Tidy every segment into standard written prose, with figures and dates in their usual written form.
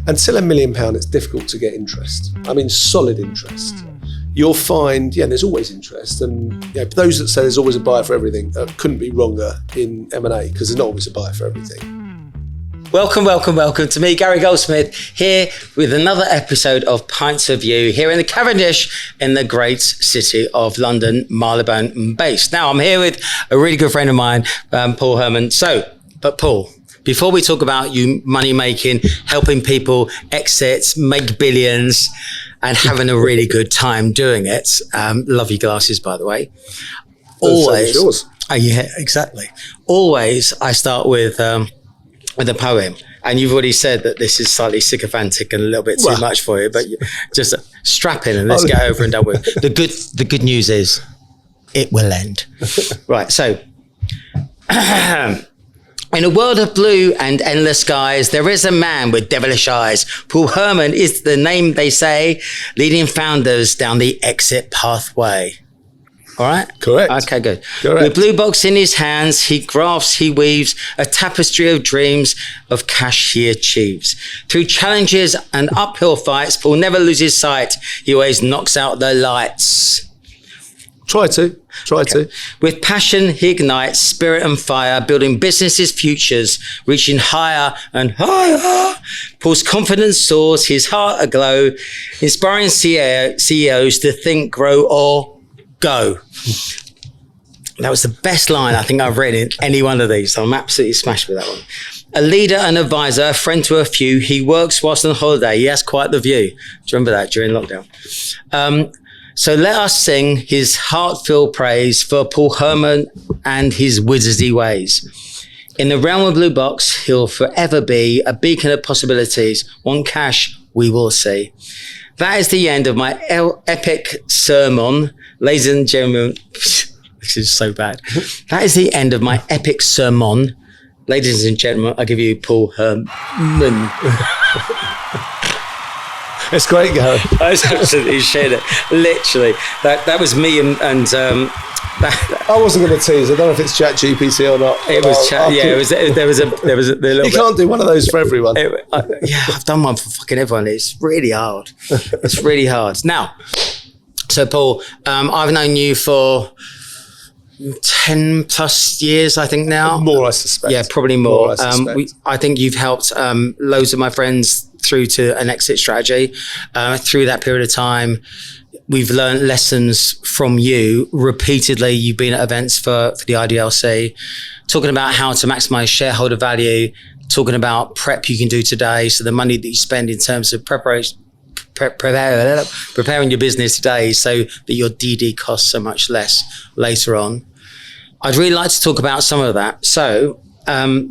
until £1 million, it's difficult to get interest. I mean, solid interest. You'll find, there's always interest. And those that say there's always a buyer for everything couldn't be wronger in M&A, because there's not always a buyer for everything. Welcome to me, Gary Goldsmith, here with another episode of Pints of You, here in the Cavendish in the great city of London, Marylebone based. Now, I'm here with a really good friend of mine, Paul Herman. But Paul, before we talk about you money making, helping people exit, make billions, and having a really good time doing it, love your glasses, by the way. Always, yours. Oh, yeah, exactly. Always, I start with a poem, and you've already said that this is slightly sycophantic and a little bit too much for you, but just strap in and let's get over and done with. The good news is it will end. Right, so in a world of blue and endless skies, there is a man with devilish eyes. Paul Herman is the name, they say, leading founders down the exit pathway. All right? Correct. Okay, good. Correct. With blue box in his hands, he grafts, he weaves a tapestry of dreams of cash he achieves. Through challenges and uphill fights, Paul never loses sight. He always knocks out the lights. Try to. With passion, he ignites spirit and fire, building businesses' futures, reaching higher and higher. Paul's confidence soars, his heart aglow, inspiring CEOs to think, grow, or go. That was the best line I think I've read in any one of these, so I'm absolutely smashed with that one. A leader, an advisor, a friend to a few. He works whilst on holiday. He has quite the view. Do you remember that during lockdown? So let us sing his heart-filled praise for Paul Herman and his wizardy ways. In the realm of blue box, he'll forever be a beacon of possibilities. One cash we will see. That is the end of my epic sermon. Ladies and gentlemen, this is so bad. That is the end of my epic sermon. Ladies and gentlemen, I give you Paul Herman. It's great, Gary. I was absolutely shit it. Literally. That was me and I wasn't going to tease. I don't know if it's Chat GPT or not. It was Chat. Yeah, there was a little. You can't do one of those for everyone. I've done one for fucking everyone. It's really hard. It's really hard. Now, so Paul, I've known you for 10 plus years, I think now. More, I suspect. Yeah, probably more. I I think you've helped loads of my friends through to an exit strategy. Through that period of time, we've learned lessons from you repeatedly. You've been at events for the IDLC, talking about how to maximize shareholder value, talking about prep you can do today. So the money that you spend in terms of preparing your business today so that your DD costs so much less later on. I'd really like to talk about some of that. So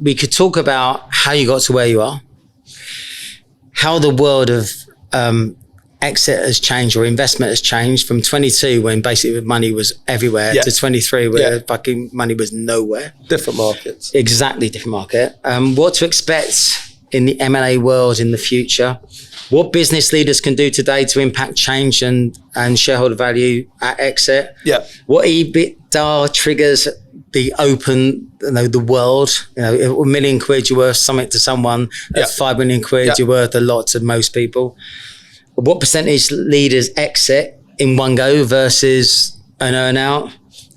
we could talk about how you got to where you are, how the world of exit has changed or investment has changed from 22 when basically money was everywhere to 23 where fucking money was nowhere. Different markets. Exactly, different market. What to expect in the M&A world in the future. What business leaders can do today to impact change and shareholder value at exit. Yeah. What EBITDA triggers the open, the world. £1 million you're worth something to someone. That's 5 million quid you're worth a lot to most people. What percentage leaders exit in one go versus an earn out,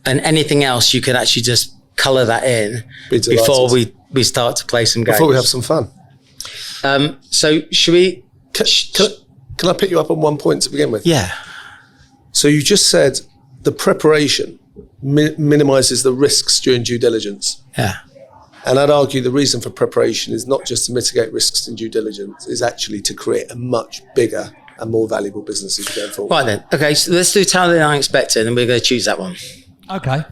and anything else you could actually just colour that in before we start to play some games. Before we have some fun. So should we? Can I pick you up on one point to begin with? Yeah. So you just said the preparation minimises the risks during due diligence. Yeah. And I'd argue the reason for preparation is not just to mitigate risks in due diligence, is actually to create a much bigger and more valuable business as you go forward. Right then. Okay, so let's do Talent Unexpected and we're going to choose that one. Okay.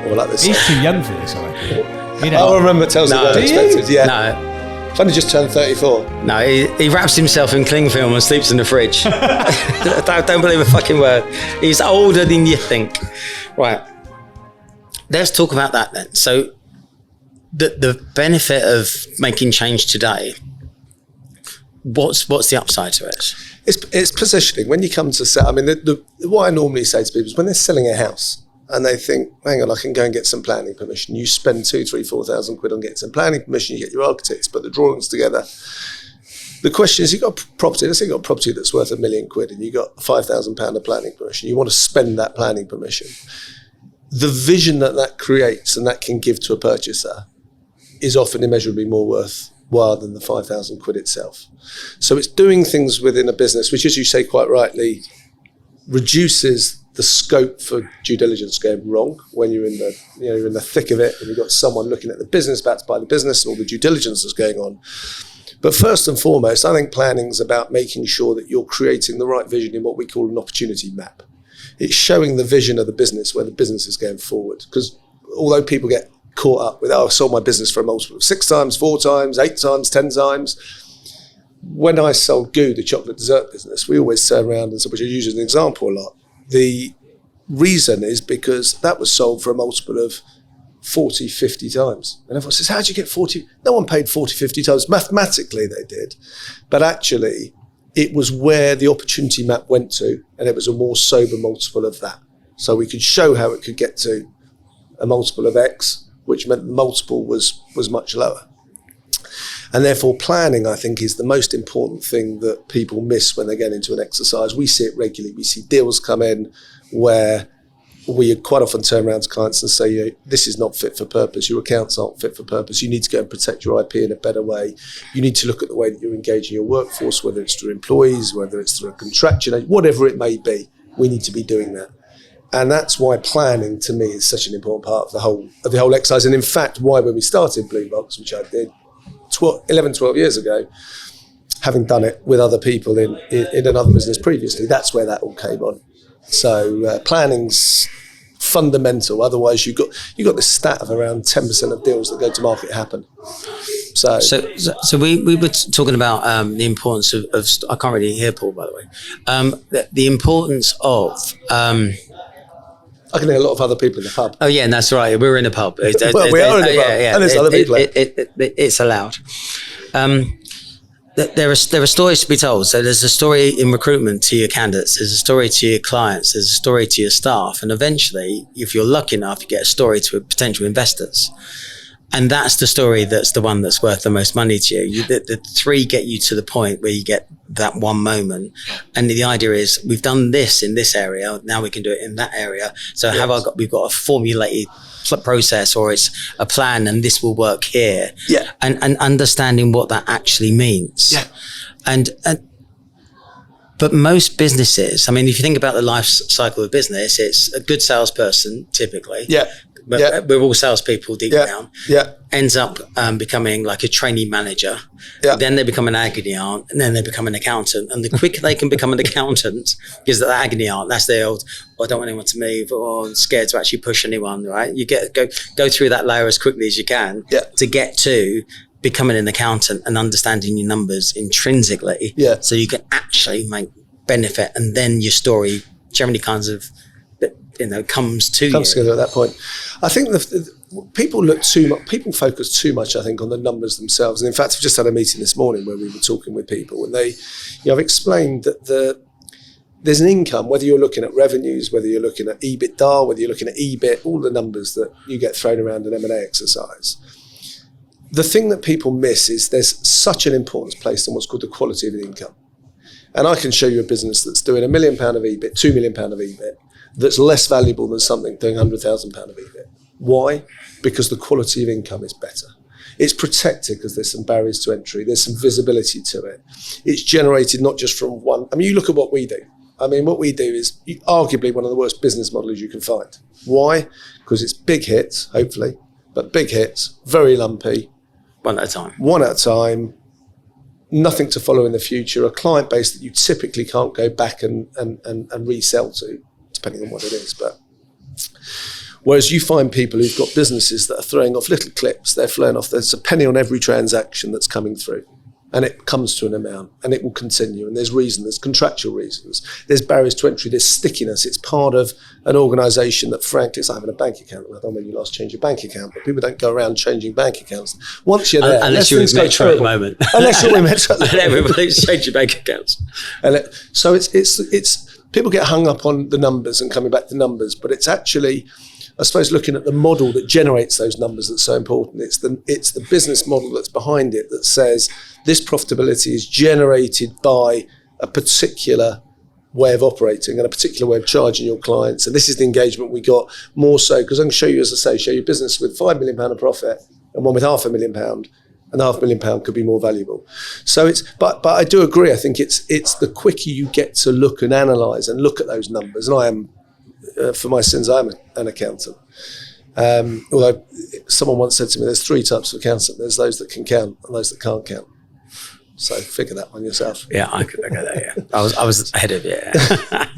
Or like this. He's too young for this, I reckon. I remember Tales of the Unexpected. Yeah. No. I've only just turned 34. No, he wraps himself in cling film and sleeps in the fridge. Don't believe a fucking word. He's older than you think. Right. Let's talk about that then. So the benefit of making change today, what's the upside to it? It's positioning. When you come to sell, I mean, what I normally say to people is when they're selling a house, and they think, hang on, I can go and get some planning permission. You spend 2,000, 3,000, 4,000 quid on getting some planning permission, you get your architects, put the drawings together. The question is, you've got property, let's say you've got property that's worth £1 million and you've got £5,000 of planning permission. You want to spend that planning permission. The vision that creates and that can give to a purchaser is often immeasurably more worthwhile than the 5,000 quid itself. So it's doing things within a business, which, as you say quite rightly, reduces the scope for due diligence going wrong when you're in the thick of it and you've got someone looking at the business, about to buy the business and all the due diligence that's going on. But first and foremost, I think planning is about making sure that you're creating the right vision in what we call an opportunity map. It's showing the vision of the business, where the business is going forward. Because although people get caught up with, I sold my business for a multiple of 6 times, 4 times, 8 times, 10 times. When I sold Goo, the chocolate dessert business, we always turn around and say, which I use as an example a lot, the reason is because that was sold for a multiple of 40, 50 times. And everyone says, how did you get 40? No one paid 40, 50 times. Mathematically, they did. But actually, it was where the opportunity map went to, and it was a more sober multiple of that. So we could show how it could get to a multiple of X, which meant the multiple was much lower. And therefore, planning, I think, is the most important thing that people miss when they get into an exercise. We see it regularly. We see deals come in where we quite often turn around to clients and say, this is not fit for purpose. Your accounts aren't fit for purpose. You need to go and protect your IP in a better way. You need to look at the way that you're engaging your workforce, whether it's through employees, whether it's through a contractual, whatever it may be. We need to be doing that. And that's why planning, to me, is such an important part of the whole exercise. And in fact, why when we started Blue Box, which I did 11, 12 years ago, having done it with other people in another business previously, that's where that all came on. So planning's fundamental. Otherwise, you got this stat of around 10% of deals that go to market happen. So we were talking about the importance of I can't really hear Paul, by the way. The importance of. I can hear a lot of other people in the pub. Oh yeah, and that's right. We're in a pub. Well, we are in a pub, and there's other people. It's allowed. There are stories to be told. So there's a story in recruitment to your candidates. There's a story to your clients. There's a story to your staff. And eventually, if you're lucky enough, you get a story to potential investors. And that's the story that's the one that's worth the most money to you. The 3 get you to the point where you get that one moment. And the idea is, we've done this in this area. Now we can do it in that area. So we've got a formulated process, or it's a plan, and this will work here. Yeah. And understanding what that actually means. Yeah. But most businesses, I mean, if you think about the life cycle of business, it's a good salesperson, typically. Yeah. But we're all salespeople deep down. Yeah. Ends up becoming like a trainee manager. Yeah. Then they become an agony aunt, and then they become an accountant. And the quicker they can become an accountant, because that agony aunt, that's their old, I don't want anyone to move, or I'm scared to actually push anyone, right? You go through that layer as quickly as you can to get to becoming an accountant and understanding your numbers intrinsically, so you can actually make benefit, and then your story generally kinds of comes together at that point. I think people focus too much, I think, on the numbers themselves. And in fact, I've just had a meeting this morning where we were talking with people, and I've explained that there's an income, whether you're looking at revenues, whether you're looking at EBITDA, whether you're looking at EBIT, all the numbers that you get thrown around an M&A exercise. The thing that people miss is there's such an importance placed on what's called the quality of the income. And I can show you a business that's doing £1 million of EBIT, £2 million of EBIT, that's less valuable than something doing £100,000 of EBIT. Why? Because the quality of income is better. It's protected because there's some barriers to entry. There's some visibility to it. It's generated not just from one. I mean, you look at what we do. I mean, what we do is arguably one of the worst business models you can find. Why? Because it's big hits, hopefully, but big hits, very lumpy. One at a time. Nothing to follow in the future. A client base that you typically can't go back and resell to, depending on what it is. But whereas you find people who've got businesses that are throwing off little clips, they're flowing off, there's a penny on every transaction that's coming through, and it comes to an amount, and it will continue, and there's contractual reasons, there's barriers to entry, there's stickiness. It's part of an organisation that, frankly, it's like having a bank account. I don't know when you last changed your bank account, but people don't go around changing bank accounts. Once you're there, unless you're in Metro at the moment. Unless you're in Metro. And everybody's changing bank accounts. So it's people get hung up on the numbers and coming back to numbers, but it's actually, I suppose, looking at the model that generates those numbers that's so important. It's the business model that's behind it that says this profitability is generated by a particular way of operating and a particular way of charging your clients. And this is the engagement we got more so, because I can show you, as I say, show you a business with £5 million of profit and one with £500,000, and £500,000 could be more valuable. So it's, but I do agree. I think it's the quicker you get to look and analyse and look at those numbers. And I am, for my sins, I'm an accountant. Although someone once said to me, there's 3 types of accountant. There's those that can count and those that can't count. So figure that one yourself. Yeah, I get that. Yeah, I was ahead of it. Yeah.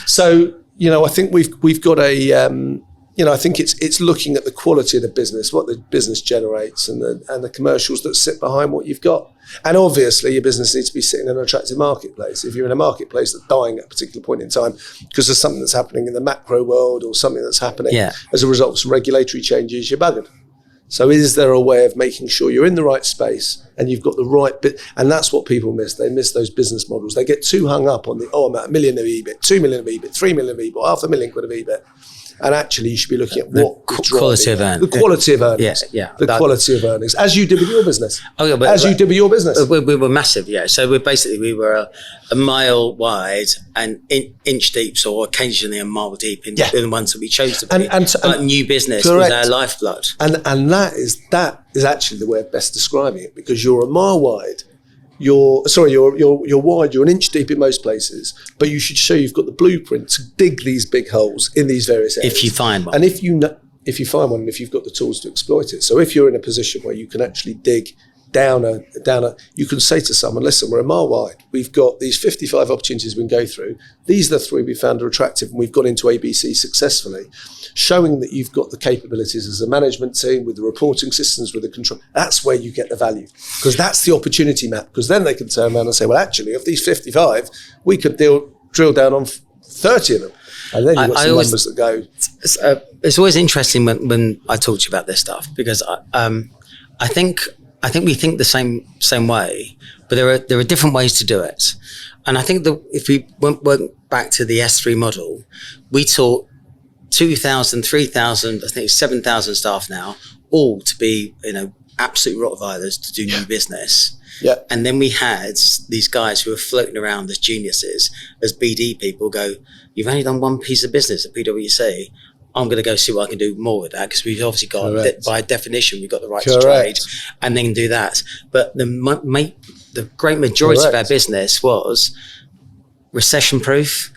So I think we've got a. I think it's looking at the quality of the business, what the business generates, and the commercials that sit behind what you've got. And obviously, your business needs to be sitting in an attractive marketplace. If you're in a marketplace that's dying at a particular point in time because there's something that's happening in the macro world or something that's happening as a result of some regulatory changes, you're buggered. So is there a way of making sure you're in the right space and you've got the right bit? And that's what people miss. They miss those business models. They get too hung up on I'm at $1 million of EBIT, 2 million of EBIT, 3 million of EBIT, £500,000 of EBIT. And actually, you should be looking at what quality of earnings. The quality of earnings. The quality of earnings, as you did with your business. You did with your business. We were massive, yeah. So we were a mile wide and inch deep, or occasionally a mile deep in the ones that we chose to be. And new business was our lifeblood. And that is actually the way of best describing it, because you're a mile wide. You're wide, you're an inch deep in most places, but you should show you've got the blueprint to dig these big holes in these various areas. If you find one. And if you find one, and if you've got the tools to exploit it. So if you're in a position where you can actually dig down you can say to someone, listen, we're a mile wide. We've got these 55 opportunities we can go through. These are the 3 we found are attractive, and we've got into ABC successfully. Showing that you've got the capabilities as a management team with the reporting systems, with the control. That's where you get the value, because that's the opportunity map. Because then they can turn around and say, well, actually, of these 55, we could drill down on 30 of them. And then you've got some numbers that go. It's always interesting when I talk to you about this stuff, because I think we think the same way, but there are different ways to do it. And I think that if we went back to the S3 model, we taught 2,000, 3,000, I think it's 7,000 staff now, all to be absolute Rottweilers to do new business. Yeah. And then we had these guys who were floating around as geniuses, as BD people go, you've only done one piece of business at PwC. I'm going to go see what I can do more with that, because we've obviously got, by definition, we've got the right to trade and then do that. But the great majority of our business was recession-proof,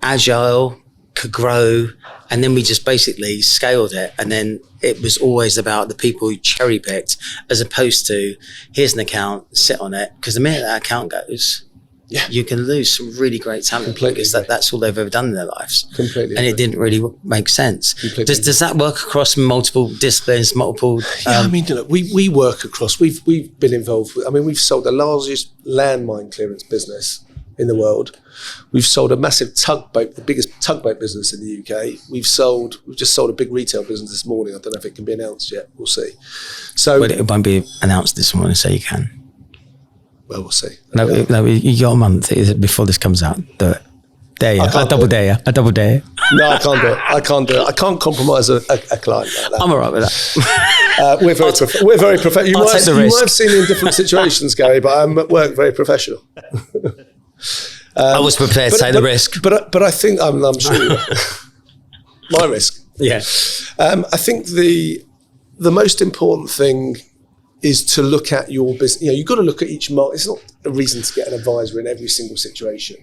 agile, could grow, and then we just basically scaled it. And then it was always about the people who cherry-picked, as opposed to, here's an account, sit on it. Because the minute that account goes, you can lose some really great talent, because that's all they've ever done in their lives. Completely. And it didn't really make sense. Does that work across multiple disciplines, multiple? We work across. We've been involved with. We've sold the largest landmine clearance business in the world. We've sold a massive tugboat, the biggest tugboat business in the UK. We've just sold a big retail business this morning. I don't know if it can be announced yet. We'll see. So, but it won't be announced this morning, so you can. Well, we'll see. No, you got a month before this comes out. Do it. Dare you? I double dare you. No, I can't do it. I can't compromise a client like that. I'm all right with that. We're very professional. You might have seen me in different situations, Gary, but I'm at work very professional. I was prepared to take the risk. But I think I'm sure you are. My risk. Yeah. I think the most important thing is to look at your business. You've got to look at each market. It's not a reason to get an advisor in every single situation.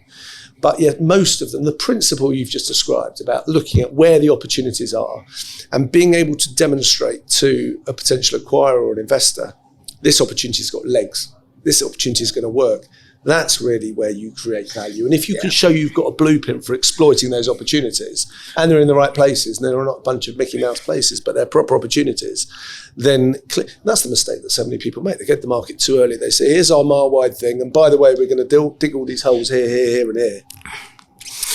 But yet most of them, the principle you've just described about looking at where the opportunities are and being able to demonstrate to a potential acquirer or an investor, this opportunity's got legs. This opportunity is going to work. That's really where you create value. And if you can show you've got a blueprint for exploiting those opportunities, and they're in the right places, and they're not a bunch of Mickey Mouse places, but they're proper opportunities, then that's the mistake that so many people make. They get the market too early. They say, here's our mile-wide thing, and by the way, we're going to dig all these holes here, and here.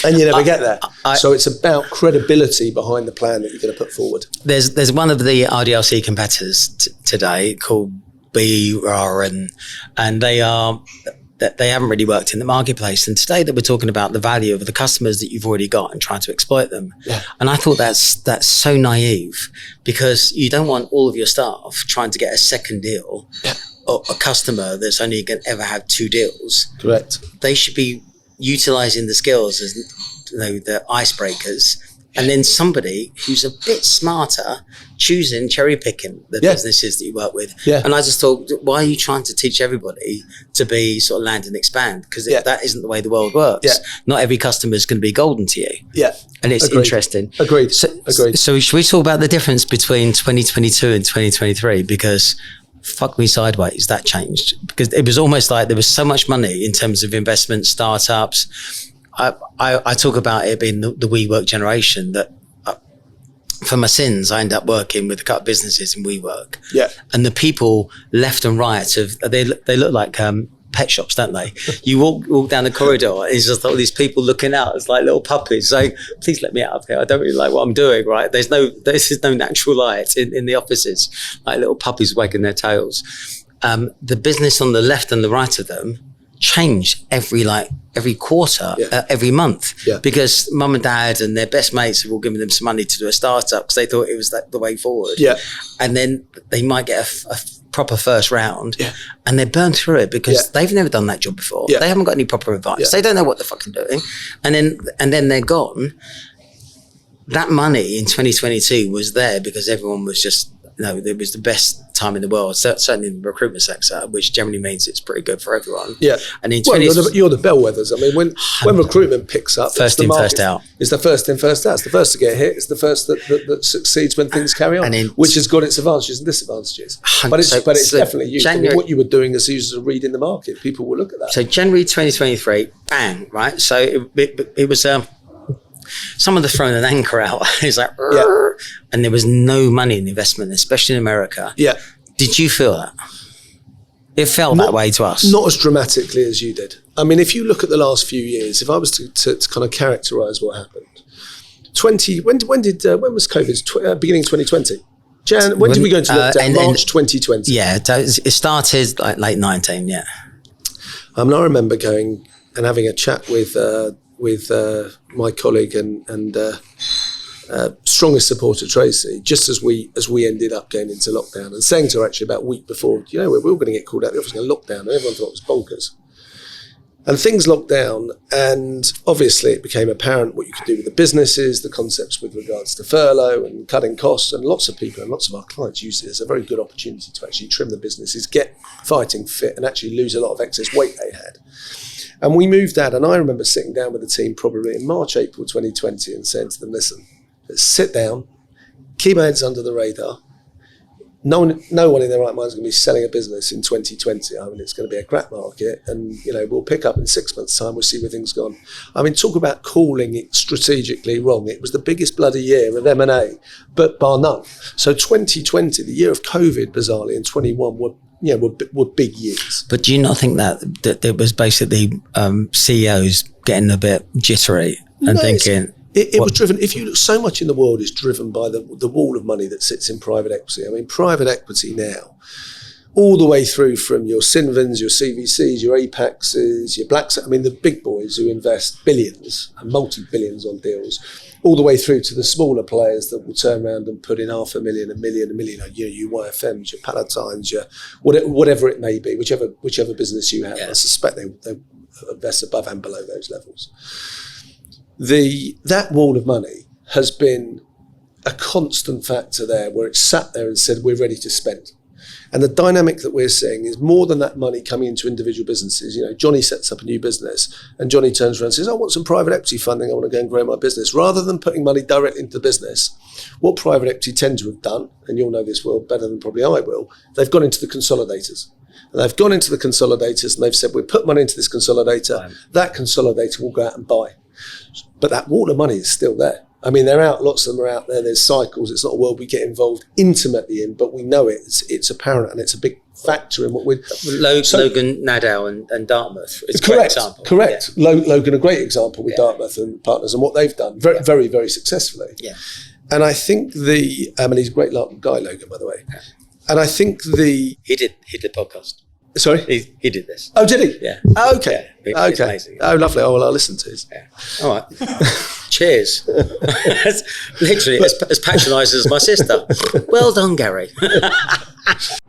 And you never get there. So it's about credibility behind the plan that you're going to put forward. There's one of the RDLC competitors today called BR, and they are that they haven't really worked in the marketplace. And today that we're talking about the value of the customers that you've already got and trying to exploit them. Yeah. And I thought that's so naive, because you don't want all of your staff trying to get a second deal or a customer that's only going to ever have 2 deals. Correct. They should be utilizing the skills as, you know, the icebreakers. And then somebody who's a bit smarter choosing, cherry picking the businesses that you work with. Yeah. And I just thought, why are you trying to teach everybody to be sort of land and expand? Because that isn't the way the world works. Yeah. Not every customer is going to be golden to you. Yeah. And it's interesting. Agreed. So should we talk about the difference between 2022 and 2023? Because fuck me sideways, that changed. Because it was almost like there was so much money in terms of investment, startups. I talk about it being the WeWork generation, that for my sins, I end up working with a couple of businesses in WeWork. Yeah. And the people left and right, they look like pet shops, don't they? You walk down the corridor, and it's just all these people looking out. It's like little puppies saying, please let me out of here. I don't really like what I'm doing, right? This is no natural light in the offices, like little puppies wagging their tails. The business on the left and the right of them changed every quarter, every month, because mum and dad and their best mates have all given them some money to do a startup because they thought it was the way forward. Yeah. And then they might get a proper first round and they're burned through it because they've never done that job before. They haven't got any proper advice. They don't know what they're fucking doing. And then they're gone. That money in 2022 was there because everyone was just, it was the best time in the world, certainly in the recruitment sector, which generally means it's pretty good for everyone. Yeah. And in you're the bellwethers. I mean, when recruitment picks up, first in, first out. It's the first in, first out. It's the first to get hit. It's the first that succeeds when things carry on, which has got its advantages and disadvantages. But it's definitely you. I mean, what you were doing as users of reading the market, people will look at that. So January 2023, bang, right? So it was someone had thrown an anchor out. It's like, and there was no money in investment, especially in America. Yeah. Did you feel that? It felt that way to us. Not as dramatically as you did. I mean, if you look at the last few years, if I was to kind of characterise what happened, when was COVID? Beginning 2020. When did we go into lockdown? March 2020. Yeah, it started like late 19. Yeah. I remember going and having a chat with my colleague and strongest supporter Tracy, just as we ended up going into lockdown, and saying to her actually about a week before, we're all going to get called out of the office, going to lockdown, and everyone thought it was bonkers. And things locked down, and obviously it became apparent what you could do with the businesses, the concepts with regards to furlough and cutting costs, and lots of people and lots of our clients use it as a very good opportunity to actually trim the businesses, get fighting fit, and actually lose a lot of excess weight they had. And we moved that, and I remember sitting down with the team probably in March, April 2020 and saying to them, listen, let's sit down, keep our heads under the radar. No one in their right mind is going to be selling a business in 2020. I mean, it's going to be a crap market, and we'll pick up in 6 months' time. We'll see where things gone. I mean, talk about calling it strategically wrong. It was the biggest bloody year of M&A, but bar none. So 2020, the year of COVID, bizarrely, and 21 were big years. But do you not think that there was basically CEOs getting a bit jittery and thinking? It was driven, if you look, so much in the world is driven by the wall of money that sits in private equity. I mean, private equity now, all the way through from your Cinvins, your CVCs, your Apaxes, your Blacks, I mean, the big boys who invest billions and multi-billions on deals, all the way through to the smaller players that will turn around and put in $500,000, $1 million, your YFMs, your Palatines, your whatever it may be, whichever business you have. I suspect they invest above and below those levels. That wall of money has been a constant factor there, where it sat there and said, we're ready to spend. And the dynamic that we're seeing is more than that money coming into individual businesses. Johnny sets up a new business and Johnny turns around and says, I want some private equity funding. I want to go and grow my business. Rather than putting money directly into the business, what private equity tend to have done, and you'll know this world better than probably I will, they've gone into the consolidators. And they've gone into the consolidators and they've said, we'll put money into this consolidator. Right. That consolidator will go out and buy. But that wall of money is still there. I mean, they're out, lots of them are out there, there's cycles, it's not a world we get involved intimately in, but we know it's apparent, and it's a big factor in what we're... Logan, Nadal and Dartmouth is a great example. Correct. Yeah. Logan, a great example with Dartmouth and partners and what they've done very, very, very successfully. Yeah. And I think and he's a great guy, Logan, by the way. Yeah. And I think He did the podcast. Sorry? He did this. Oh, did he? Yeah. Oh, okay. It's Okay. amazing. Oh, lovely. Oh, well, I'll listen to it. Yeah. All right. Cheers. Literally as patronising as my sister. Well done, Gary.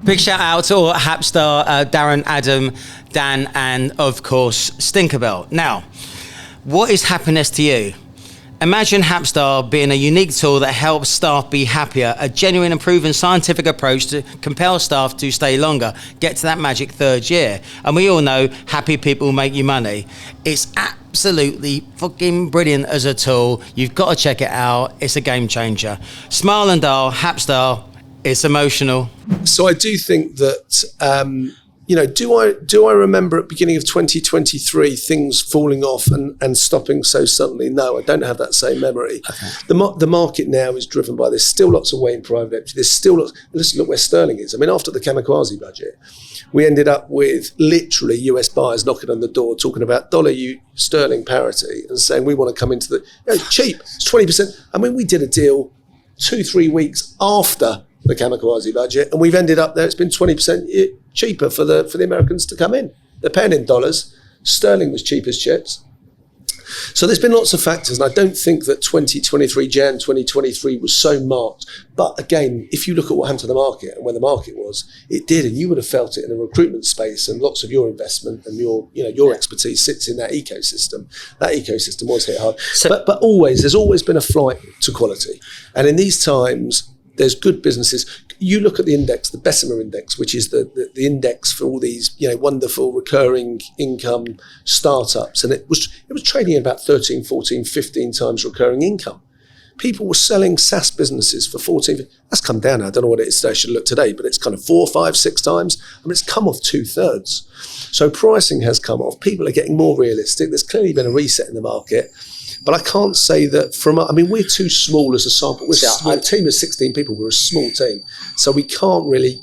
Big shout out to all at Hapstar, Darren, Adam, Dan, and of course, Stinkerbell. Now, what is happiness to you? Imagine Hapstar being a unique tool that helps staff be happier, a genuine and proven scientific approach to compel staff to stay longer, get to that magic third year. And we all know happy people make you money. It's absolutely fucking brilliant as a tool. You've got to check it out. It's a game changer. Smile and dial, Hapstar. It's emotional. So I do think that, do I remember at the beginning of 2023 things falling off and stopping so suddenly? No, I don't have that same memory. Okay. The market now is driven by, there's still lots of weight in private equity. There's still lots, listen, look where sterling is. I mean, after the kamikaze budget, we ended up with literally US buyers knocking on the door, talking about sterling parity and saying, we want to come into cheap, it's 20%. I mean, we did a deal 2-3 weeks after the kamikaze budget, and we've ended up there. It's been 20% cheaper for the Americans to come in. They're paying in dollars. Sterling was cheap as chips. So there's been lots of factors, and I don't think that 2023 was so marked. But again, if you look at what happened to the market and where the market was, it did, and you would have felt it in the recruitment space, and lots of your investment and your expertise sits in that ecosystem. That ecosystem was hit hard. So, but there's always been a flight to quality, and in these times, there's good businesses. You look at the index, the Bessemer index, which is the index for all these wonderful recurring income startups, and it was trading at about 13, 14, 15 times recurring income. People were selling SaaS businesses for 14. That's come down now. I don't know what it is today. I should look today, but it's kind of 4, 5, 6 times. I mean, it's come off 2/3. So pricing has come off. People are getting more realistic. There's clearly been a reset in the market. But I can't say that we're too small as a sample. We're a team of 16 people. We're a small team. So we can't really,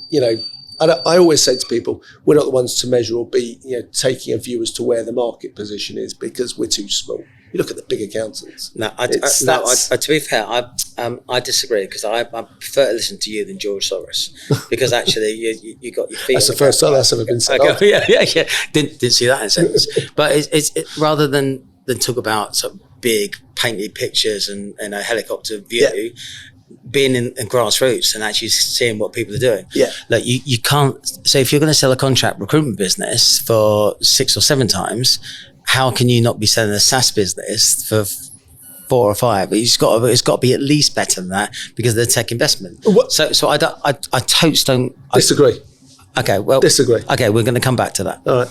I always say to people, we're not the ones to measure or be, taking a view as to where the market position is because we're too small. You look at the big accountants. To be fair, I disagree because I prefer to listen to you than George Soros because actually you got your feet. That's the first time that's ever been said. Yeah. Didn't see that in a sentence. But it's rather than talk about sort of big painted pictures and a helicopter view, being in grassroots and actually seeing what people are doing. Yeah. Like you can't, so if you're going to sell a contract recruitment business for 6 or 7 times, how can you not be selling a SaaS business for 4 or 5? It's got to be at least better than that because of the tech investment. What? So I totes don't disagree. Okay, well, disagree. Okay, we're going to come back to that. All right.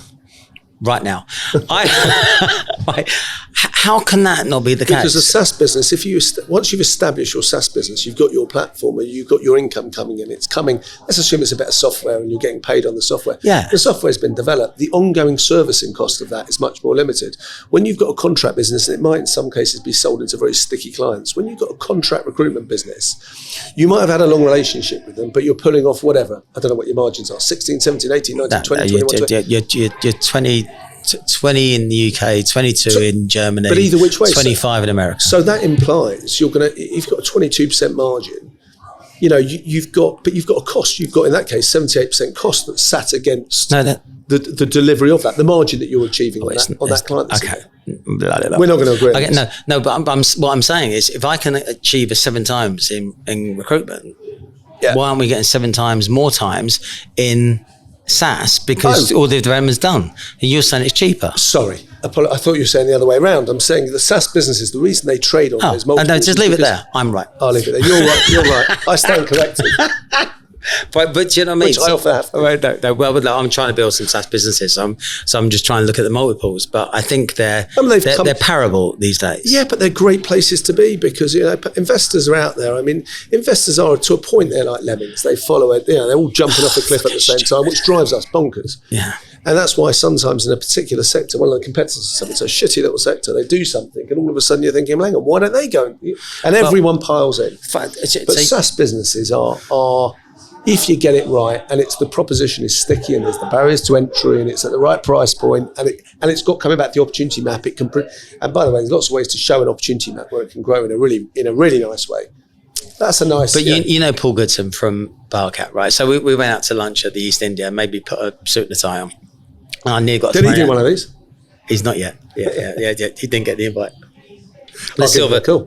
Right now, how can that not be the case? Because a SaaS business, once you've established your SaaS business, you've got your platform, or you've got your income coming in. It's coming. Let's assume it's a better software, and you're getting paid on the software. Yeah, the software's been developed. The ongoing servicing cost of that is much more limited. When you've got a contract business, and it might in some cases be sold into very sticky clients. When you've got a contract recruitment business, you might have had a long relationship with them, but you're pulling off whatever. I don't know what your margins are. 16, 17, 18, 19, 20, 21, 20. You're 20 in the UK, 22 in Germany, but either which way, 25 in America. So that implies you've got a 22% margin. You've got a cost. You've got in that case 78% cost that's sat against the delivery of that, the margin that you're achieving on that client. Okay, we're not going to agree. Okay, no. But what I'm saying is, if I can achieve a 7 times in recruitment, why aren't we getting 7 times more times in SaaS? Because all the development's done. And you're saying it's cheaper. Sorry. I thought you were saying the other way around. I'm saying the SaaS businesses, the reason they trade on those multiples. No, just leave it there. I'm right. I'll leave it there. You're right. I stand corrected. But do you know what I mean? Which I often have. No, well, I'm trying to build some SaaS businesses, so I'm just trying to look at the multiples. But I think they're parable these days. Yeah, but they're great places to be because investors are out there. I mean, investors are to a point they're like lemmings. They follow it. They're all jumping off a cliff at the same time, which drives us bonkers. Yeah. And that's why sometimes in a particular sector, one of the competitors, something so shitty little sector, they do something, and all of a sudden you're thinking, hang on, why don't they go? And everyone piles in. But SaaS businesses are. If you get it right, and it's the proposition is sticky, and there's the barriers to entry, and it's at the right price point, and it's got coming back to the opportunity map. It can, and by the way, there's lots of ways to show an opportunity map where it can grow in a really nice way. That's a nice. But you know Paul Goodson from Barcat, right? So we went out to lunch at the East India, maybe put a suit and a tie on. And I nearly got. Did he do one of these? He's not yet. Yeah. He didn't get the invite. The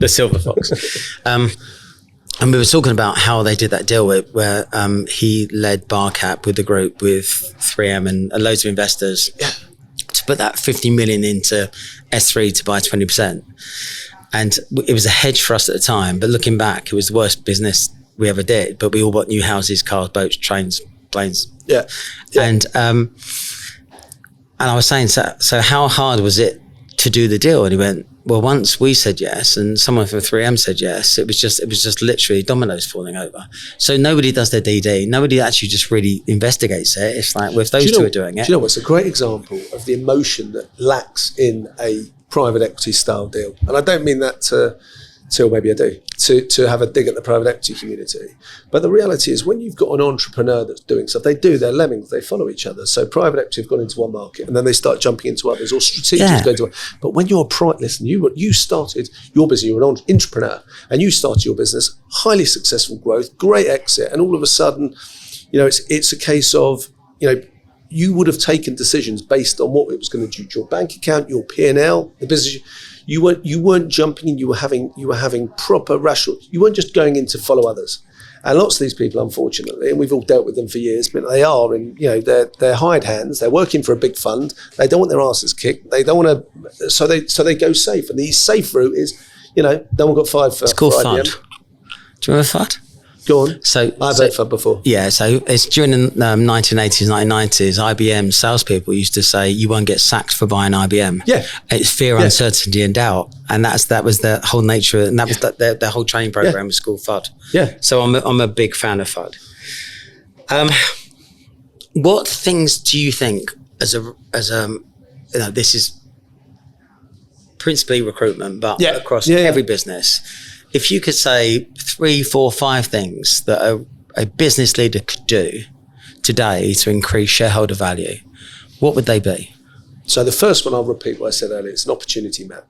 silver fox. And we were talking about how they did that deal where he led Barcap with the group with 3M and loads of investors to put that 50 million into S3 to buy 20%. And it was a hedge for us at the time, but looking back, it was the worst business we ever did. But we all bought new houses, cars, boats, trains, planes. Yeah. And I was saying, so how hard was it to do the deal? And he went, well, once we said yes and someone from 3M said yes, it was just literally dominoes falling over. So nobody does their DD. Nobody actually just really investigates it. It's like, well, if those two are doing it. Do you know what's a great example of the emotion that lacks in a private equity style deal? And I don't mean that till maybe I do, to have a dig at the private equity community. But the reality is when you've got an entrepreneur that's doing stuff, they're lemmings, they follow each other. So private equity have gone into one market and then they start jumping into others, or strategics go into one. But when you're listen, you started your business, you're an entrepreneur and you started your business, highly successful growth, great exit. And all of a sudden, it's a case of, you would have taken decisions based on what it was going to do to your bank account, your P&L, the business. You weren't jumping in. You were having proper rational. You weren't just going in to follow others. And lots of these people, unfortunately, and we've all dealt with them for years, but they are in, they're hired hands. They're working for a big fund. They don't want their asses kicked. They don't want to. So they go safe. And the safe route is, no one got fired for. It's called IBM. FUD. Do you remember FUD? Go on. So I've heard FUD before. Yeah, so it's during the 1980s, 1990s, IBM salespeople used to say, you won't get sacked for buying IBM. Yeah. It's fear, uncertainty and doubt. And that was the whole nature, and that was their whole training program was called FUD. Yeah. So I'm a big fan of FUD. What things do you think as a this is principally recruitment, but across every business, if you could say 3, 4, 5 things that a business leader could do today to increase shareholder value, what would they be? So the first one, I'll repeat what I said earlier, it's an opportunity map.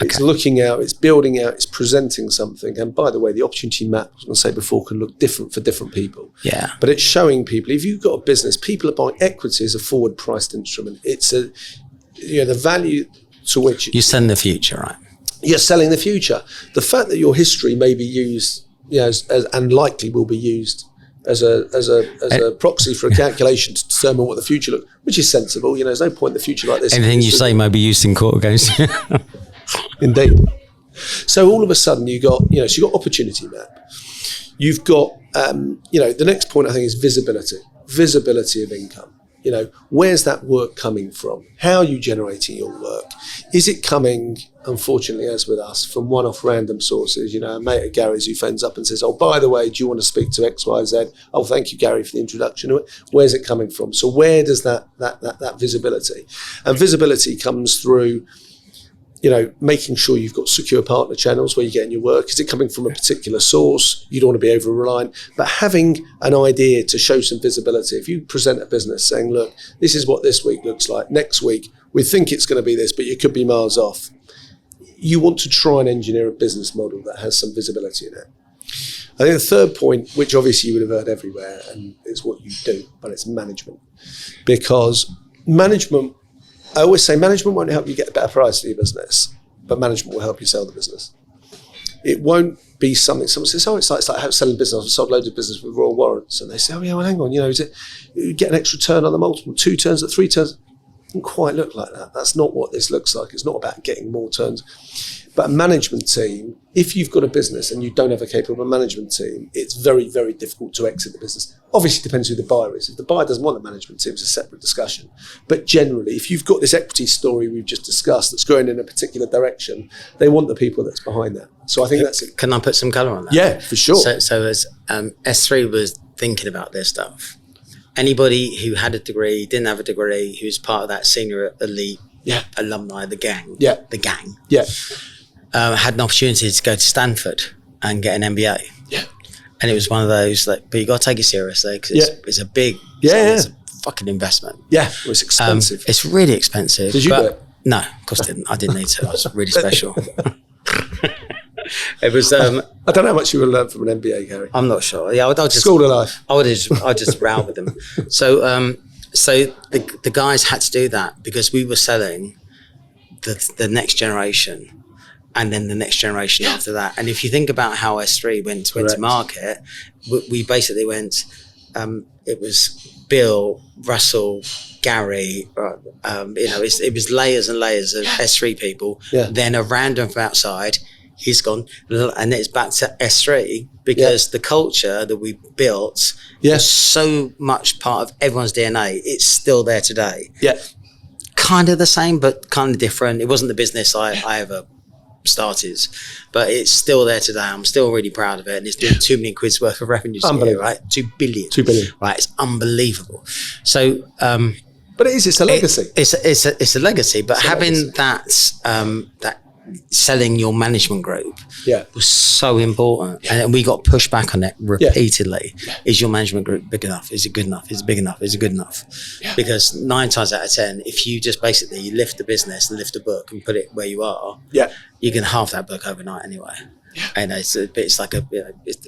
It's looking out, it's building out, it's presenting something. And by the way, the opportunity map, I was going to say before, can look different for different people. Yeah. But it's showing people, if you've got a business, people are buying equity as a forward priced instrument. It's the value to which... You're selling the future, right? You're selling the future. The fact that your history may be used, and likely will be used as a proxy for a calculation to determine what the future looks, which is sensible. There's no point in the future like this. Anything you say may be used in court against you. Indeed. So all of a sudden you've got opportunity map. You've got, the next point I think is visibility of income. Where's that work coming from? How are you generating your work? Is it coming, unfortunately, as with us, from one-off random sources? A mate of Gary's who phones up and says, oh, by the way, do you want to speak to X, Y, Z? Oh, thank you, Gary, for the introduction. Where's it coming from? So where does that visibility? And visibility comes through, making sure you've got secure partner channels where you're getting your work. Is it coming from a particular source? You don't want to be over-reliant, but having an idea to show some visibility. If you present a business saying, look, this is what this week looks like. Next week, we think it's going to be this, but you could be miles off. You want to try and engineer a business model that has some visibility in it. I think the third point, which obviously you would have heard everywhere, and it's what you do, but it's management. Because management, I always say management won't help you get a better price for your business, but management will help you sell the business. It won't be something, someone says, oh, it's like selling business. I've sold loads of business with Royal Warrants. And they say, oh yeah, well, hang on, is it, you get an extra turn on the multiple, 2 turns at 3 turns. It doesn't quite look like that. That's not what this looks like. It's not about getting more turns. But a management team, if you've got a business and you don't have a capable management team, it's very, very difficult to exit the business. Obviously, it depends who the buyer is. If the buyer doesn't want a management team, it's a separate discussion. But generally, if you've got this equity story we've just discussed that's going in a particular direction, they want the people that's behind that. So I think that's it. Can I put some colour on that? Yeah, for sure. So as S3 was thinking about this stuff, anybody who had a degree, didn't have a degree, who's part of that senior elite alumni, the gang, had an opportunity to go to Stanford and get an MBA. Yeah. And it was one of those, but you got to take it seriously because it's a big, it's a fucking investment. Yeah, it was expensive. It's really expensive. Did you do it? No, of course I didn't. I didn't need to. I was really special. It was. I don't know how much you will learn from an MBA, Gary. I'm not sure. Yeah, I'll just School of life. I just row with them. So the guys had to do that because we were selling the next generation. And then the next generation after that. And if you think about how S3 went to market, we basically went, it was Bill, Russell, Gary, it was layers and layers of S3 people. Yeah. Then a random from outside, he's gone, and it's back to S3 because the culture that we built was so much part of everyone's DNA. It's still there today. Yeah. Kind of the same, but kind of different. It wasn't the business I ever started, but it's still there today. I'm still really proud of it, and it's doing 2 million quid's worth of revenue a year, right? 2 billion, right? It's unbelievable. So, but it's a legacy. It's a legacy. But having that selling your management group was so important, and we got pushed back on it repeatedly. Is your management group big enough? Is it good enough? Is it big enough? Is it good enough? Because 9 times out of 10, if you just basically lift the business and lift a book and put it where you are, you can halve that book overnight anyway. And it's like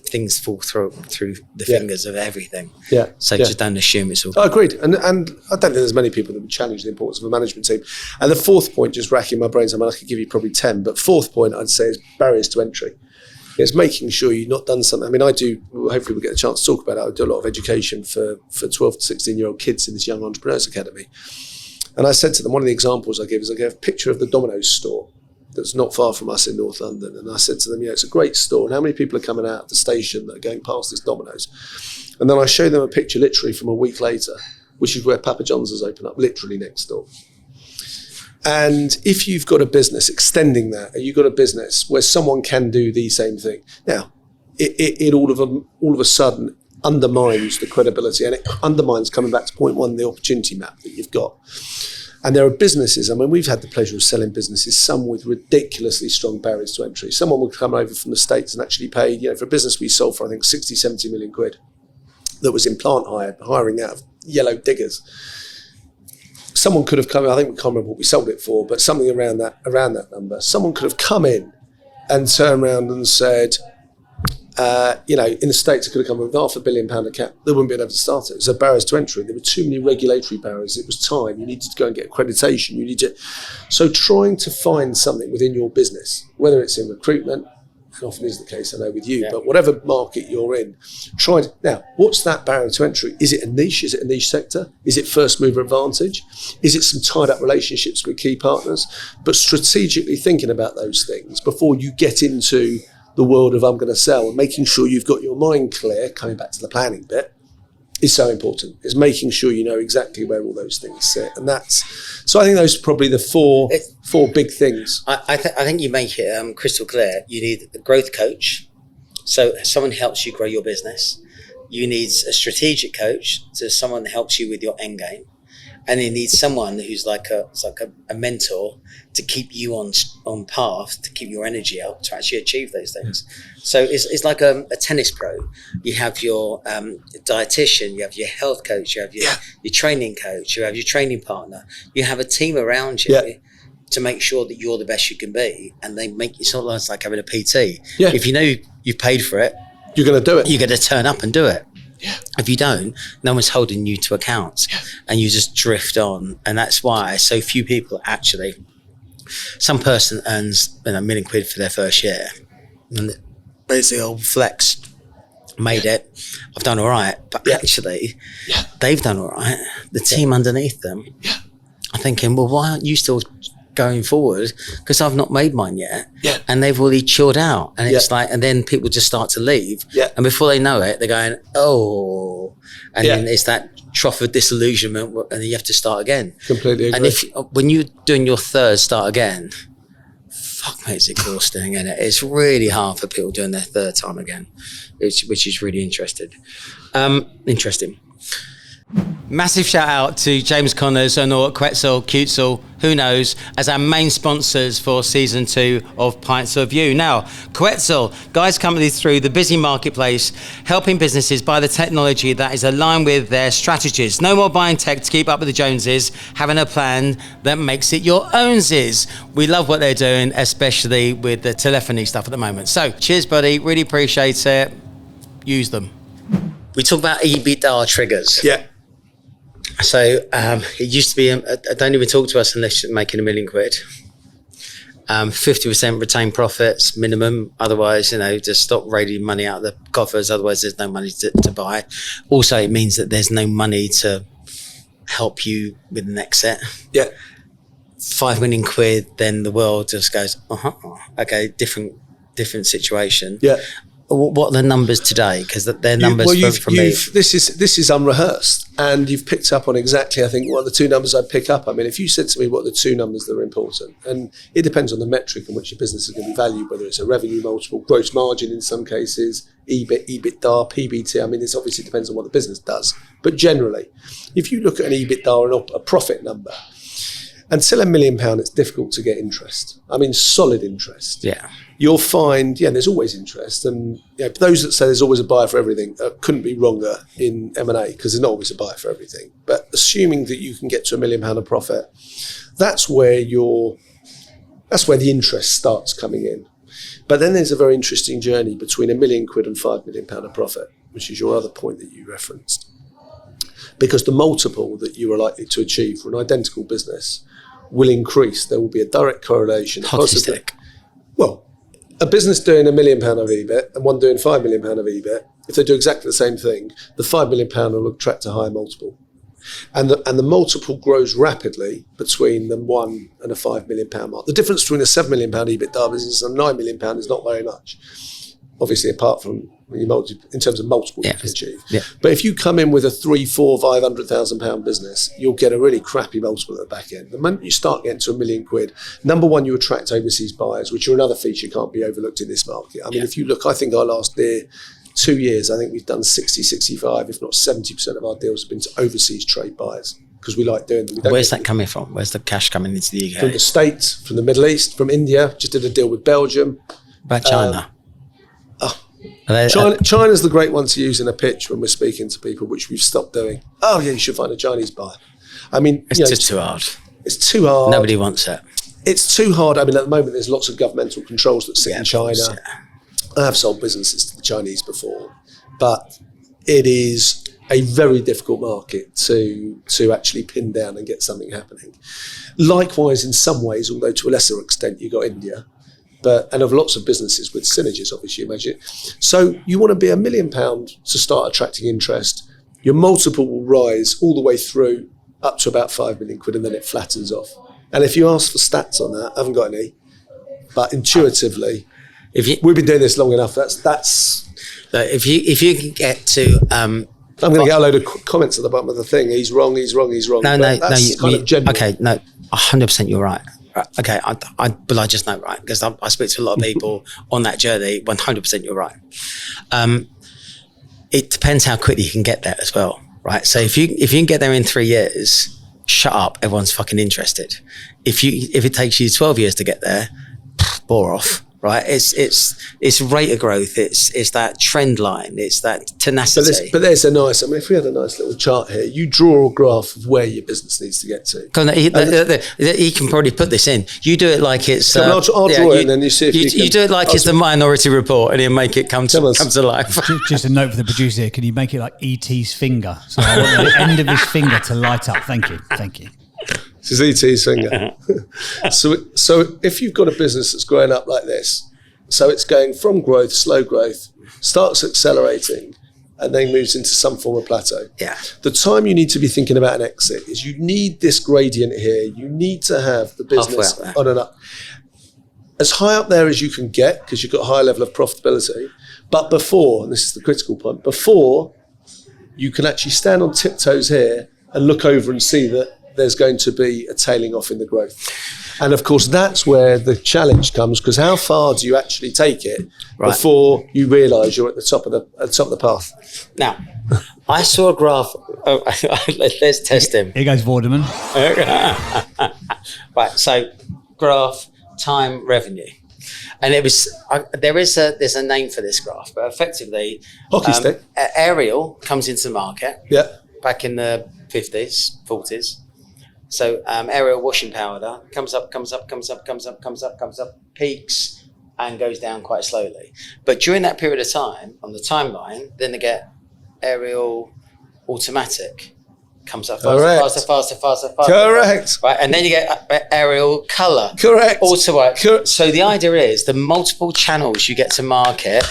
things fall through the fingers of everything. So just don't assume it's all. I agreed, and I don't think there's many people that would challenge the importance of a management team. And the fourth point, just racking my brains, I mean, I could give you probably 10, but fourth point I'd say is barriers to entry. It's making sure you've not done something. I mean, I do. Hopefully, we'll get a chance to talk about it. I do a lot of education for 12 to 16-year-old kids in this Young Entrepreneurs Academy. And I said to them, one of the examples I give is I gave a picture of the Domino's store that's not far from us in North London. And I said to them, it's a great store. And how many people are coming out of the station that are going past this Domino's? And then I showed them a picture literally from a week later, which is where Papa John's has opened up, literally next door. And if you've got a business extending that, and you've got a business where someone can do the same thing, now, it all of a sudden undermines the credibility, and it undermines, coming back to point one, the opportunity map that you've got. And there are businesses, I mean, we've had the pleasure of selling businesses, some with ridiculously strong barriers to entry. Someone would come over from the States and actually pay, for a business we sold for, I think, 60, 70 million quid that was in plant hiring out of yellow diggers. Someone could have come in, I think we can't remember what we sold it for, but something around that number. Someone could have come in and turned around and said, in the States, it could have come with £500 million account. They wouldn't be able to start it. It was a barriers to entry. There were too many regulatory barriers. It was time. You needed to go and get accreditation. So trying to find something within your business, whether it's in recruitment, and often is the case, I know with you, but whatever market you're in, now, what's that barrier to entry? Is it a niche? Is it a niche sector? Is it first mover advantage? Is it some tied up relationships with key partners? But strategically thinking about those things before you get into the world of I'm going to sell, and making sure you've got your mind clear, coming back to the planning bit, is so important. Is making sure you know exactly where all those things sit. And so I think those are probably the four big things. I think you make it crystal clear. You need a growth coach, so someone helps you grow your business. You need a strategic coach, so someone that helps you with your end game. And you need someone who's like a mentor to keep you on path, to keep your energy up, to actually achieve those things. So it's like a tennis pro. You have your dietitian, you have your health coach, you have your training coach, you have your training partner. You have a team around you to make sure that you're the best you can be. And they make it sort of like having a PT. Yeah. If you know you've paid for it, you're going to do it. You're going to turn up and do it. Yeah. If you don't, no one's holding you to account, and you just drift on. And that's why so few people actually, some person earns £1 million for their first year, and they say, oh, flex, made it, I've done all right. But actually, they've done all right. The team underneath them are thinking, well, why aren't you still going forward? Because I've not made mine yet. And they've already chilled out. And it's like, and then people just start to leave. And before they know it, they're going, oh. And then it's that trough of disillusionment, and then you have to start again. Completely agree. And when you're doing your third start again, fuck mate, it's exhausting, and it's really hard for people doing their third time again, which is really interesting. Massive shout out to James Connors and or Quetzal, Quetzal, who knows, as our main sponsors for season 2 of Pints of You. Now, Quetzal guides companies through the busy marketplace, helping businesses buy the technology that is aligned with their strategies. No more buying tech to keep up with the Joneses, having a plan that makes it your ownsies. We love what they're doing, especially with the telephony stuff at the moment. So, cheers, buddy. Really appreciate it. Use them. We talk about EBITDA triggers. Yeah. So it used to be, don't even talk to us unless you're making £1 million. 50% retained profits minimum. Otherwise, just stop raiding money out of the coffers. Otherwise, there's no money to buy. Also, it means that there's no money to help you with the next set. Yeah. £5 million, then the world just goes, okay, different situation. Yeah. What are the numbers today? Because they're numbers for me. This is unrehearsed, and you've picked up on exactly, I think, what are the two numbers I'd pick up. I mean, if you said to me what are the two numbers that are important, and it depends on the metric in which your business is going to be valued, whether it's a revenue multiple, gross margin in some cases, EBIT, EBITDA, PBT. I mean, this obviously depends on what the business does. But generally, if you look at an EBITDA and a profit number, until £1 million, it's difficult to get interest. I mean, solid interest. Yeah. You'll find, there's always interest. And those that say there's always a buyer for everything couldn't be wronger in M&A, because there's not always a buyer for everything. But assuming that you can get to £1 million of profit, that's where the interest starts coming in. But then there's a very interesting journey between £1 million and £5 million of profit, which is your other point that you referenced. Because the multiple that you are likely to achieve for an identical business will increase. There will be a direct correlation. Hockey stick. Well, a business doing £1 million of EBIT and one doing £5 million of EBIT, if they do exactly the same thing, the £5 million will attract a higher multiple. And the multiple grows rapidly between the £1 and a £5 million mark. The difference between a £7 million EBITDA business and a £9 million is not very much. Obviously, apart from in terms of multiple you can achieve. Yeah. But if you come in with a £300,000, £400,000, £500,000 business, you'll get a really crappy multiple at the back end. The moment you start getting to £1 million, number one, you attract overseas buyers, which are another feature can't be overlooked in this market. I mean, if you look, I think our last year, 2 years, I think we've done 60, 65, if not 70% of our deals have been to overseas trade buyers, because we like doing them. Where's that coming from? Where's the cash coming into the UK? From the States, from the Middle East, from India. Just did a deal with Belgium. About China? China's the great one to use in a pitch when we're speaking to people, which we've stopped doing. Oh yeah, you should find a Chinese buyer. I mean, it's just too hard. It's too hard. Nobody wants it. It's too hard. I mean, at the moment, there's lots of governmental controls that sit in China. I have sold businesses to the Chinese before, but it is a very difficult market to actually pin down and get something happening. Likewise, in some ways, although to a lesser extent, you got India. And of lots of businesses with synergies, obviously, imagine. So you want to be £1 million to start attracting interest. Your multiple will rise all the way through up to about £5 million, and then it flattens off. And if you ask for stats on that, I haven't got any, but intuitively, we've been doing this long enough. That's. If you can get to. I'm going to get a load of comments at the bottom of the thing. He's wrong. No. Okay, no, 100% you're right. Okay, but I just know, right? Because I speak to a lot of people on that journey. 100% you're right. It depends how quickly you can get there as well, right? So if you can get there in 3 years, shut up. Everyone's fucking interested. If it takes you 12 years to get there, bore off. Right, it's rate of growth. It's that trend line. It's that tenacity. But there's a nice. I mean, if we had a nice little chart here, you draw a graph of where your business needs to get to. He can probably put this in. You do it like it's. I'll draw it, and then you see if you do it like it's the Minority Report, and he'll make it come to life. Just a note for the producer: can you make it like E.T.'s finger? So I want the end of his finger to light up. Thank you. This is E.T.'s finger. So if you've got a business that's growing up like this, so it's going from growth, slow growth, starts accelerating, and then moves into some form of plateau. Yeah. The time you need to be thinking about an exit is you need this gradient here. You need to have the business on and up. As high up there as you can get, because you've got a high level of profitability, but before, and this is the critical point, before you can actually stand on tiptoes here and look over and see that there's going to be a tailing off in the growth. And of course, that's where the challenge comes, because how far do you actually take it before you realise you're at the top of the path? Now, I saw a graph. Oh, let's test him. Here goes Vorderman. Right, so graph, time, revenue. And it was there's a name for this graph, but effectively, hockey stick. Ariel comes into the market. Yeah. Back in the 50s, 40s. So Ariel washing powder comes up, peaks, and goes down quite slowly. But during that period of time, on the timeline, then they get Ariel automatic. Comes up faster. Correct. Right, and then you get Ariel colour. Correct. Auto. So the idea is the multiple channels you get to market.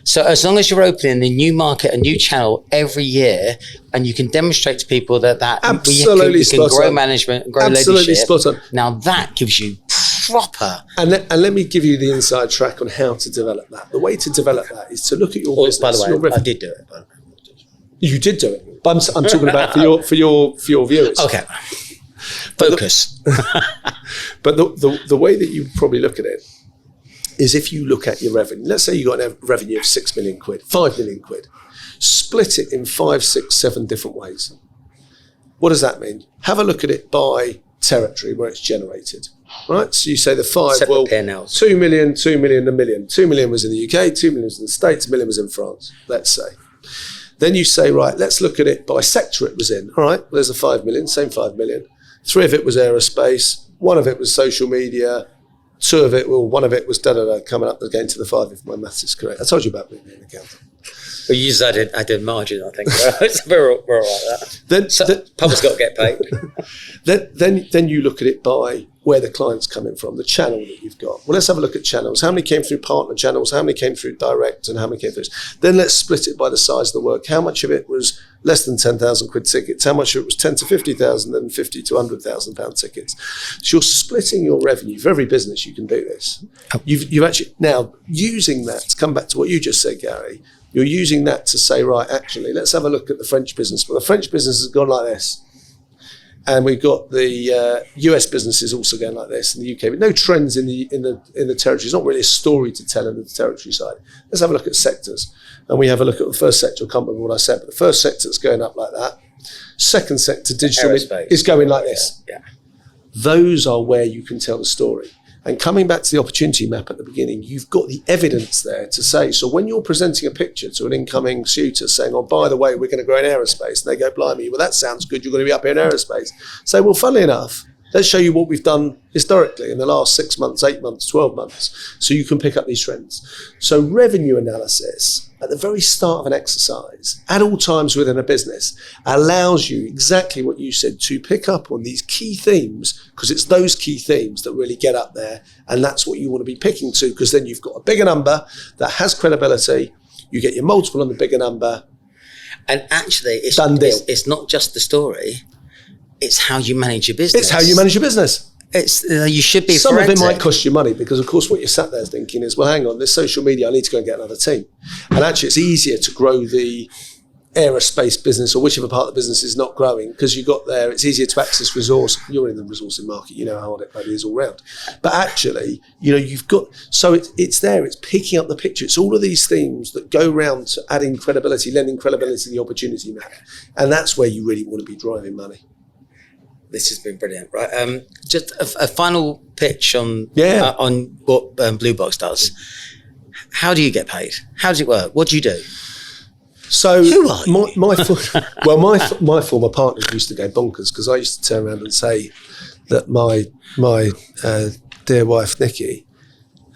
So as long as you're opening a new market, a new channel every year, and you can demonstrate to people that absolutely you can grow management and grow absolutely leadership. Spot on. Now that gives you proper. And let me give you the inside track on how to develop that. The way to develop that is to look at your business. By the way, I did do it. You did do it, but I'm talking about for your viewers. Okay. Focus. But the way that you probably look at it is if you look at your revenue. Let's say you got a revenue of 6 million quid, 5 million quid. Split it in 5, 6, 7 different ways. What does that mean? Have a look at it by territory where it's generated. Right? So you say the 5, separate P&Ls. 2 million, 2 million, $1 million. 2 million was in the UK, 2 million was in the States, $1 million was in France, let's say. Then you say, right, let's look at it by sector it was in. All right, well, there's a 5 million, same 5 million. 3 of it was aerospace. 1 of it was social media. 2 of it, one of it was coming up again to the 5, if my maths is correct. I told you about being an accountant. Well, you used I did margin, I think. we're all right with that. Public's got to get paid. Then you look at it by where the client's coming from, the channel that you've got. Well, let's have a look at channels. How many came through partner channels? How many came through direct? And how many came through? Then let's split it by the size of the work. How much of it was less than 10,000 quid tickets? How much of it was 10 to 50,000 and 50 to 100,000 pound tickets? So you're splitting your revenue. For every business, you can do this. You've actually, now using that, to come back to what you just said, Gary, you're using that to say, right, actually, let's have a look at the French business. Well, the French business has gone like this. And we've got the US businesses also going like this in the UK, but no trends in the territory. It's not really a story to tell in the territory side. Let's have a look at sectors. And we have a look at the first sector. I can't remember what I said, but the first sector is going up like that. Second sector, digital, is going like this. Yeah. Those are where you can tell the story. And coming back to the opportunity map at the beginning, you've got the evidence there to say, so when you're presenting a picture to an incoming suitor saying, oh, by the way, we're going to grow in aerospace, and they go, blimey, well, that sounds good, you're going to be up here in aerospace. Say, well, funnily enough, let's show you what we've done historically in the last 6 months, 8 months, 12 months, so you can pick up these trends. So revenue analysis at the very start of an exercise, at all times within a business, allows you exactly what you said, to pick up on these key themes, because it's those key themes that really get up there, and that's what you want to be picking to, because then you've got a bigger number that has credibility, you get your multiple on the bigger number. And actually, it's not just the story, it's how you manage your business. It's how you manage your business. It's you should be Some forensic. of it might cost you money, because of course what you're sat there thinking is, well, hang on, this social media, I need to go and get another team. And actually it's easier to grow the aerospace business or whichever part of the business is not growing, because you got there, it's easier to access resource. You're in the resourcing market, you know how hard it is all round. But actually, you know, you've got, so it's there, it's picking up the picture. It's all of these themes that go round to adding credibility, lending credibility to the opportunity map. And that's where you really want to be driving money. This has been brilliant, right? Just a final pitch on what Blue Box does. How do you get paid? How does it work? What do you do? So who are you? my former partners used to go bonkers, because I used to turn around and say that my dear wife Nikki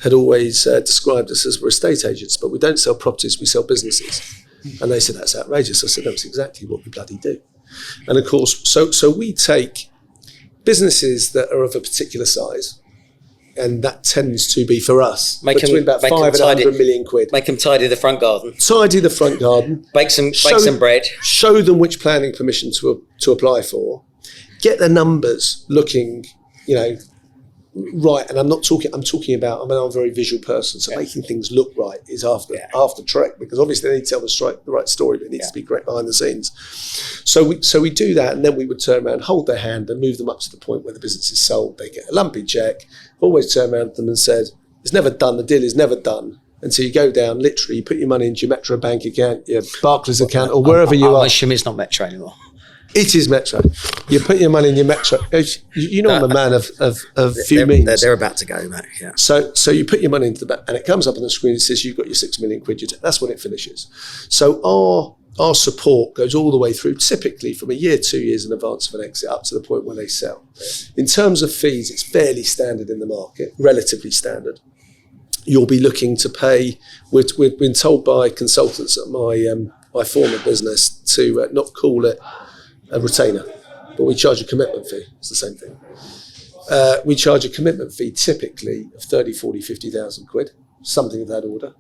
had always described us as we're estate agents, but we don't sell properties, we sell businesses. And they said, that's outrageous. I said, that's exactly what we bloody do. And of course, so we take businesses that are of a particular size, and that tends to be for us between about 5 and 100 million quid. Make them tidy the front garden. Tidy the front garden. Bake some bread. Show them which planning permission to apply for. Get the numbers looking, you know, right, and I'm talking about, I'm a very visual person, so making things look right is after Trek, because obviously they need to tell the right story, but it needs to be great behind the scenes. So we do that, and then we would turn around, hold their hand, and move them up to the point where the business is sold. They get a lumpy check. Always turn around to them and said, "It's never done. The deal is never done." And so you go down, literally, you put your money into your Metro Bank account, your Barclays account, or wherever you are. I assume it's not Metro anymore. It is Metro. You put your money in your Metro. You know I'm a man of few means. They're about to go, mate. Yeah. So you put your money into the bank, and it comes up on the screen and says you've got your 6 million quid. That's when it finishes. So our support goes all the way through, typically from a year, 2 years in advance of an exit, up to the point where they sell. In terms of fees, it's fairly standard in the market, relatively standard. You'll be looking to pay. We've been told by consultants at my former business to not call it a retainer, but we charge a commitment fee. It's the same thing. We charge a commitment fee typically of 30, 40, 50,000 quid, something of that order.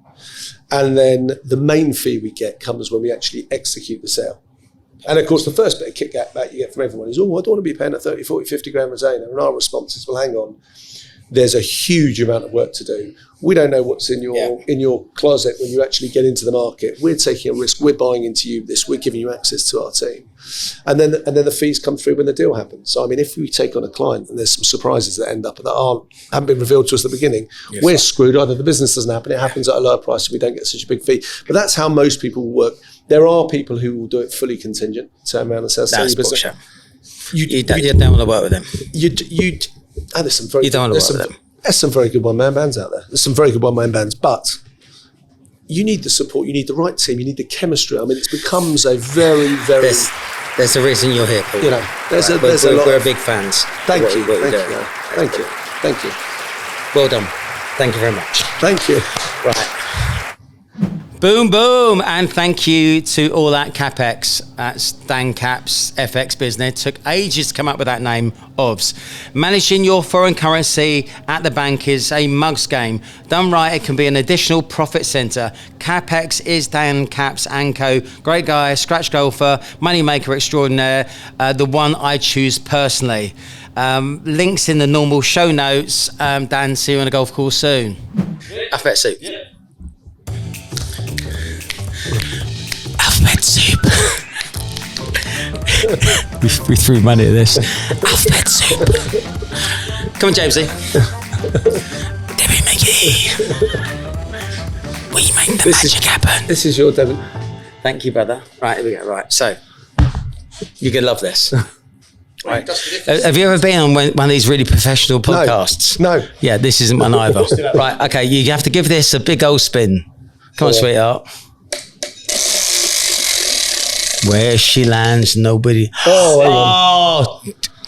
And then the main fee we get comes when we actually execute the sale. And of course, the first bit of kickback you get from everyone is, I don't want to be paying a 30, 40, 50 grand retainer. And our response is, well, hang on. There's a huge amount of work to do. We don't know what's in your closet when you actually get into the market. We're taking a risk. We're buying into you this. We're giving you access to our team, and then the fees come through when the deal happens. So I mean, if we take on a client and there's some surprises that end up that haven't been revealed to us at the beginning, we're screwed. Either the business doesn't happen, it happens at a lower price, so we don't get such a big fee. But that's how most people work. There are people who will do it fully contingent, turn around and say, "That's bullshit." You don't want to work with them. There's some very There's some very good one-man bands out there. There's some very good one-man bands, but you need the support. You need the right team. You need the chemistry. I mean, it becomes a very, very. There's a reason you're here, Paul. You know, there's a lot. We're big fans. Thank you. Thank you. Well done. Thank you very much. Thank you. Right. Boom, boom. And thank you to All That CapEx. That's Dan Cap's FX business. It took ages to come up with that name, OVS. Managing your foreign currency at the bank is a mug's game. Done right, it can be an additional profit centre. CapEx is Dan Cap's Anko. Great guy, scratch golfer, moneymaker extraordinaire. The one I choose personally. Links in the normal show notes. Dan, see you on a golf course soon. Alphabet soup. Yeah. Alphabet soup. we threw money at this. Alphabet soup. Come on, Jamesy. Debbie McGee. We make the magic happen. This is your Devon. Thank you, brother. Right, here we go. Right, so you're going to love this. Right. Have you ever been on one of these really professional podcasts? No. Yeah, this isn't one either. Right, okay, you have to give this a big old spin. Come on, sweetheart. Where she lands, nobody. Oh,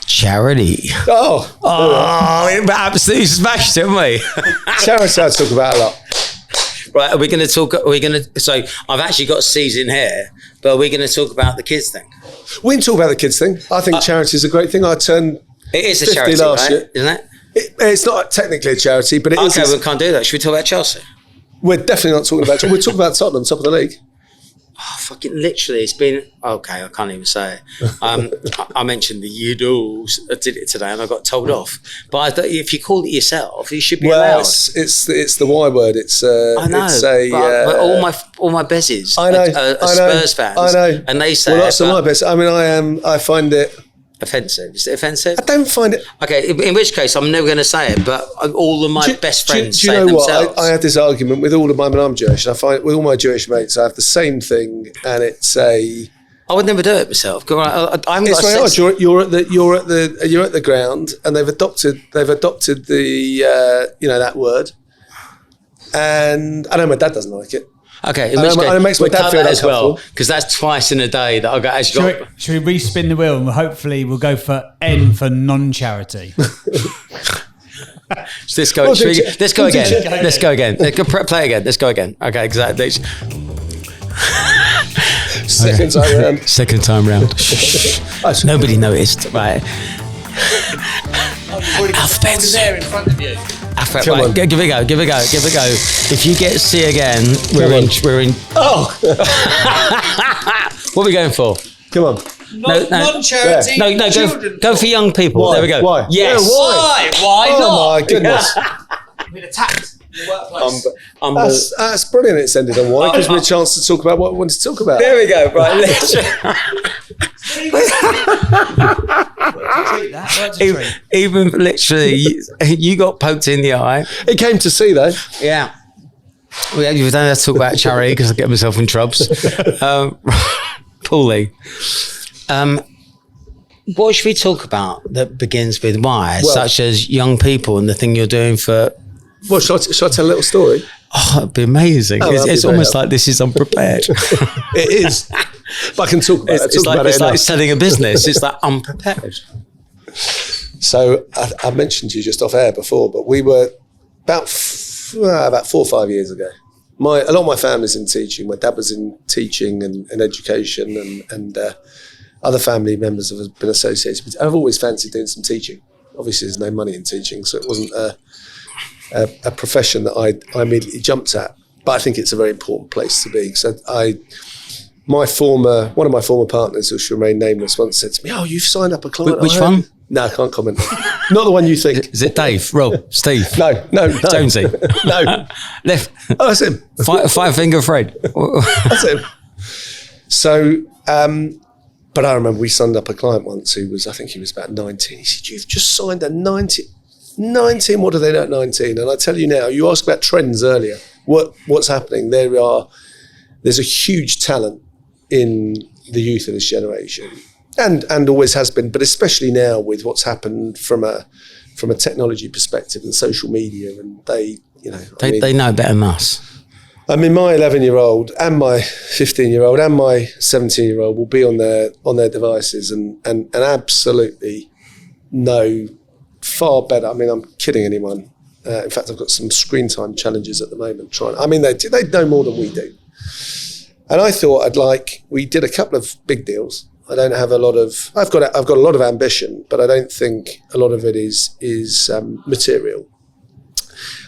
charity. Oh, we absolutely smashed it, haven't we? Charity I talk about a lot. Right, are we going to talk? So I've actually got C's in here, but are we going to talk about the kids thing? We can talk about the kids thing. I think charity is a great thing. I turned. It is a charity, right? Year. Isn't it? It's not technically a charity, but it is. Okay, we can't do that. Should we talk about Chelsea? We're definitely not talking about. We're talking about Tottenham, top of the league. Oh, fucking literally, it's been okay. I can't even say it. I mentioned the Udals. I did it today, and I got told off. But I thought if you call it yourself, you should be allowed. It's the Y word. I know. But all my bezies are Spurs fans. I know, and they say. Well, that's my best. I mean, I find it offensive. Is it offensive? I don't find it. Okay, in which case I'm never going to say it. But all of my best friends do you say know it themselves. What? I had this argument with all of my. I'm Jewish, and I find with all my Jewish mates, I have the same thing, and it's a. I would never do it myself. It's very odd. You're at the ground, and they've adopted the that word, and I know my dad doesn't like it. Okay, it makes my dad feel that as well, because that's twice in a day that I got. Should we re-spin the wheel and hopefully we'll go for N for non-charity? Let's go. Let's go again. Let's go again. Play again. Let's go again. Okay, exactly. Second time round. Nobody noticed. Right. Alphabets. There in front of you. Right, give it a go. If you get C again, we're in. Oh. What are we going for? Come on. Non-charity. No, go for young people. Why? There we go. Why? Yes. Yeah, why? Why not? Oh my goodness. I've been attacked in the workplace. That's brilliant. It's ended on why. It gives me a chance to talk about what I wanted to talk about. There we go. Right. Even literally, you got poked in the eye. It came to see though. Yeah. We don't have to talk about charity because I get myself in troubles. Paulie, what should we talk about that begins with why, such as young people and the thing you're doing for... Well, shall I tell a little story? Oh, it'd be amazing. It's almost like this is unprepared. It is. But I can talk about it. It's like selling a business. It's like unprepared. So I mentioned to you just off air before, but we were about 4 or 5 years ago. A lot of my family's in teaching. My dad was in teaching and education, and other family members have been associated with it. I've always fancied doing some teaching. Obviously, there's no money in teaching, so it wasn't a profession that I immediately jumped at. But I think it's a very important place to be. So one of my former partners, who shall remain nameless, once said to me, "Oh, you've signed up a client." Which one? No, I can't comment. Not the one you think. Is it Dave, Rob, Steve? No. Jonesy? No. Left. Oh, that's him. Five Finger Fred. That's him. So, but I remember we signed up a client once I think he was about 19. He said, "You've just signed a 19, what do they know at 19? And I tell you now, you asked about trends earlier. What's happening? There's a huge talent in the youth of this generation. And always has been, but especially now with what's happened from a technology perspective and social media, and they know better than us. I mean, my 11-year-old and my 15-year-old and my 17-year-old will be on their devices and absolutely know far better. I mean, I'm kidding anyone. In fact, I've got some screen time challenges at the moment. They know more than we do. And I thought we did a couple of big deals. I don't have a lot of. I've got a lot of ambition, but I don't think a lot of it is material.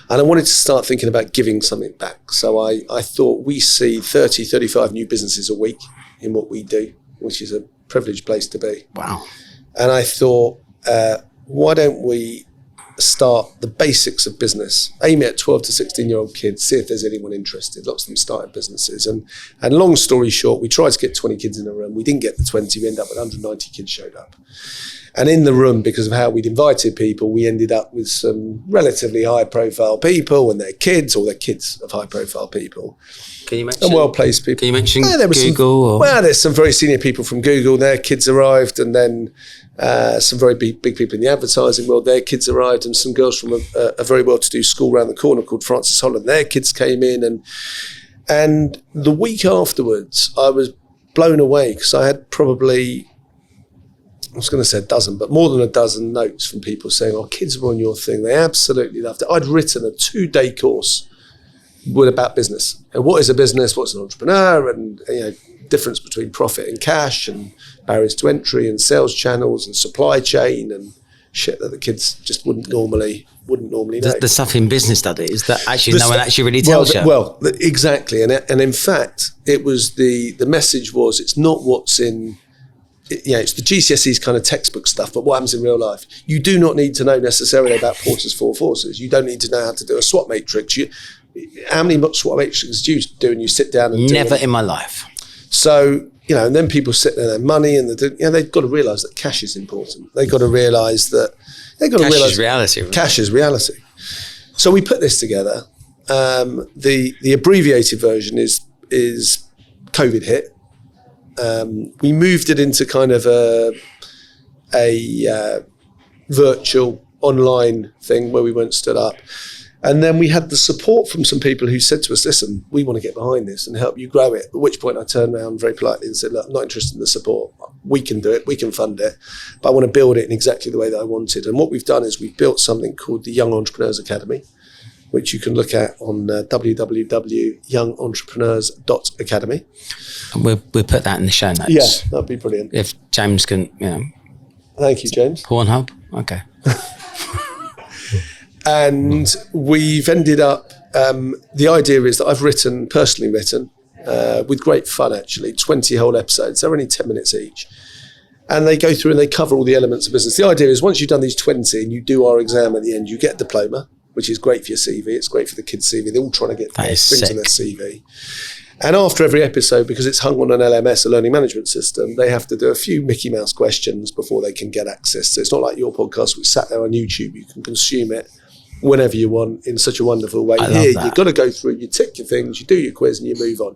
And I wanted to start thinking about giving something back. So I thought we see 30, 35 new businesses a week in what we do, which is a privileged place to be. Wow. And I thought, why don't we start the basics of business, aim it at 12 to 16-year-old kids, see if there's anyone interested. Lots of them started businesses. And long story short, we tried to get 20 kids in a room. We didn't get the 20. We ended up with 190 kids showed up. And in the room, because of how we'd invited people, we ended up with some relatively high-profile people and their kids, or their kids of high-profile people. Can you mention? And well-placed people. Can you mention Google? There's some very senior people from Google. Their kids arrived, and then some very big people in the advertising world. Their kids arrived, and some girls from a very well-to-do school around the corner called Francis Holland. Their kids came in, and the week afterwards, I was blown away because I had probably, I was going to say a dozen, but more than a dozen notes from people saying, "Oh, kids were on your thing. They absolutely loved it." I'd written a 2-day course about business. And what is a business? What's an entrepreneur? And difference between profit and cash, and barriers to entry, and sales channels, and supply chain, and shit that the kids just wouldn't normally know. The stuff in business studies that actually no one actually really tells you. Well, exactly. And in fact, it was the message was, it's not what's in. It's the GCSE's kind of textbook stuff, but what happens in real life? You do not need to know necessarily about Porter's 4 forces. You don't need to know how to do a SWOT matrix. How many SWOT matrices do you do when you sit down and Never in my life. So, and then people sit there, their money, and they've got to realise that cash is important. They've got to realise that cash is reality. Right? Cash is reality. So we put this together. The abbreviated version is COVID hit. We moved it into kind of a virtual online thing where we weren't stood up. And then we had the support from some people who said to us, "Listen, we want to get behind this and help you grow it." At which point I turned around very politely and said, "Look, I'm not interested in the support. We can do it. We can fund it. But I want to build it in exactly the way that I wanted." And what we've done is we've built something called the Young Entrepreneurs Academy, which you can look at on www.youngentrepreneurs.academy. We'll put that in the show notes. Yeah, that'd be brilliant. If James can, Thank you, James. Pornhub? Okay. And we've ended up, the idea is that I've personally written, with great fun actually, 20 whole episodes. They're only 10 minutes each. And they go through and they cover all the elements of business. The idea is once you've done these 20 and you do our exam at the end, you get a diploma, which is great for your CV. It's great for the kids' CV. They're all trying to get things on their CV. And after every episode, because it's hung on an LMS, a learning management system, they have to do a few Mickey Mouse questions before they can get access. So it's not like your podcast, which sat there on YouTube. You can consume it whenever you want in such a wonderful way. Here, you've got to go through, you tick your things, you do your quiz, and you move on.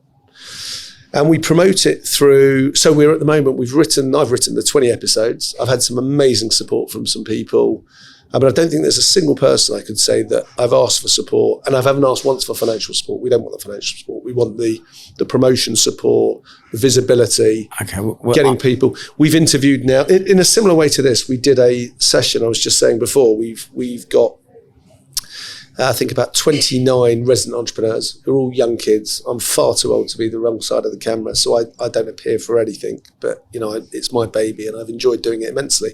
And we promote it through, so we're at the moment, I've written the 20 episodes. I've had some amazing support from some people. But I don't think there's a single person I could say that I've asked for support, and I haven't asked once for financial support. We don't want the financial support. We want the promotion support, the visibility, getting people. We've interviewed now, in a similar way to this, we did a session, I was just saying before, we've got, I think about 29 resident entrepreneurs who are all young kids. I'm far too old to be the wrong side of the camera, so I don't appear for anything. But, it's my baby and I've enjoyed doing it immensely.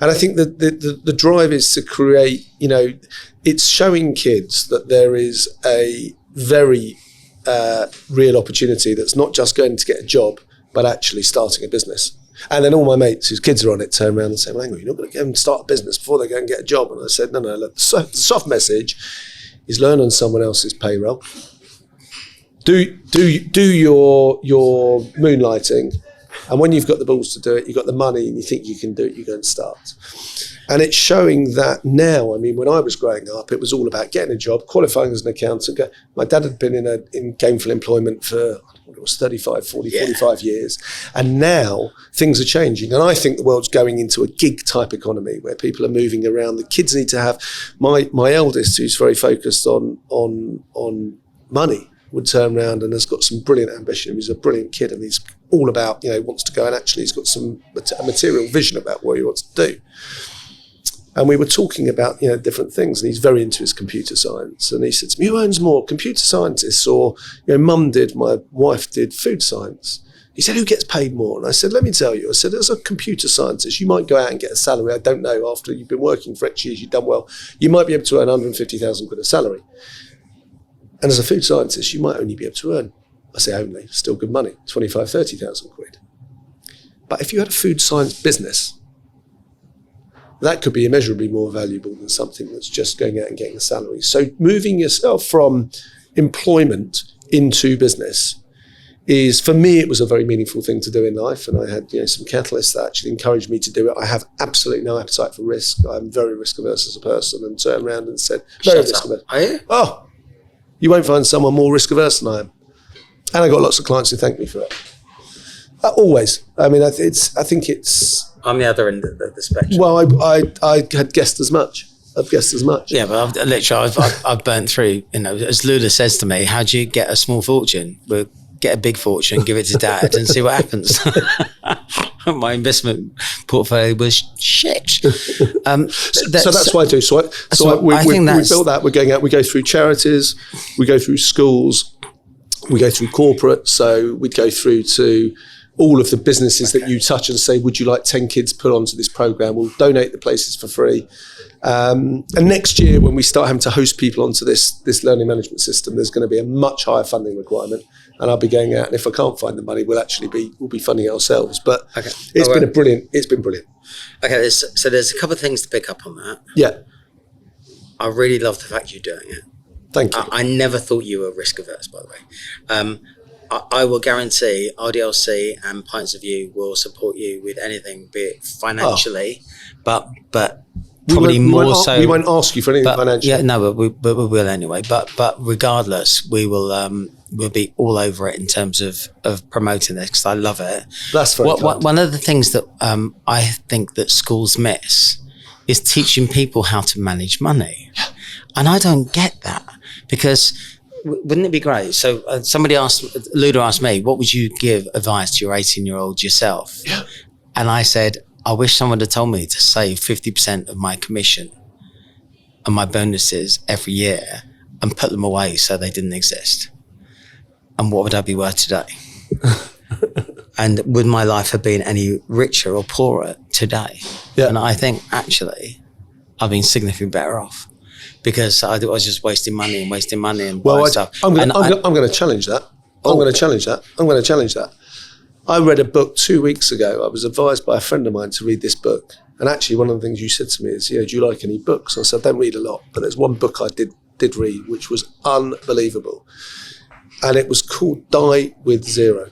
And I think that the drive is to create, it's showing kids that there is a very real opportunity that's not just going to get a job, but actually starting a business. And then all my mates whose kids are on it turn around and say, well, hang on, you're not going to get them to start a business before they go and get a job. And I said, no, look, the soft message is learn on someone else's payroll. Do your moonlighting. And when you've got the balls to do it, you've got the money and you think you can do it, you go and start. And it's showing that now. I mean, when I was growing up, it was all about getting a job, qualifying as an accountant. My dad had been in gainful employment for, it was 35, 40, 45 years. And now things are changing. And I think the world's going into a gig type economy where people are moving around. The kids need to have, my eldest, who's very focused on money, would turn around and has got some brilliant ambition. He's a brilliant kid and he's all about, wants to go, and actually he's got some material vision about what he wants to do. And we were talking about, different things, and he's very into his computer science. And he said to me, who owns more, computer scientists or, my wife did food science. He said, who gets paid more? And I said, let me tell you. I said, as a computer scientist, you might go out and get a salary. I don't know, after you've been working for X years, you've done well. You might be able to earn 150,000 quid a salary. And as a food scientist, you might only be able to earn, I say only, still good money, 25, 30,000 quid. But if you had a food science business, that could be immeasurably more valuable than something that's just going out and getting a salary. So moving yourself from employment into business is, for me, it was a very meaningful thing to do in life. And I had some catalysts that actually encouraged me to do it. I have absolutely no appetite for risk. I'm very risk averse as a person, and turned around and said, very risk averse. Are you? Oh, you won't find someone more risk averse than I am. And I got lots of clients who thank me for it. Always. I mean, I think it's... I'm the other end of the spectrum. Well, I had guessed as much. I've guessed as much. Yeah, but I've burnt through, as Lula says to me, how do you get a small fortune? We'll get a big fortune, give it to dad and see what happens. My investment portfolio was shit. So that's what I do. So we built that. We're going out, we go through charities, we go through schools, we go through corporate. So we'd go through to all of the businesses that you touch and say, would you like 10 kids put onto this program? We'll donate the places for free. And next year, when we start having to host people onto this learning management system, there's going to be a much higher funding requirement. And I'll be going out, and if I can't find the money, we'll be funding it ourselves. But it's been brilliant. Okay, so there's a couple of things to pick up on that. Yeah. I really love the fact you're doing it. Thank you. I never thought you were risk averse, by the way. I will guarantee RDLC and Pints of You will support you with anything, be it financially, but probably more so. We won't ask you for anything financially. Yeah, no, but we will anyway. But regardless, we will we'll be all over it in terms of promoting this, because I love it. That's very kind. One of the things that I think that schools miss is teaching people how to manage money, and I don't get that, because. Wouldn't it be great? So Luda asked me, what would you give advice to your 18-year-old yourself? Yeah. And I said, I wish someone had told me to save 50% of my commission and my bonuses every year and put them away so they didn't exist. And what would I be worth today? And would my life have been any richer or poorer today? Yeah. And I think actually I've been significantly better off. Because I was just wasting money and buying stuff. I'm going to challenge that. I'm going to challenge that. I read a book 2 weeks ago. I was advised by a friend of mine to read this book. And actually, one of the things you said to me is, do you like any books? I said, I don't read a lot, but there's one book I did read, which was unbelievable. And it was called Die With Zero.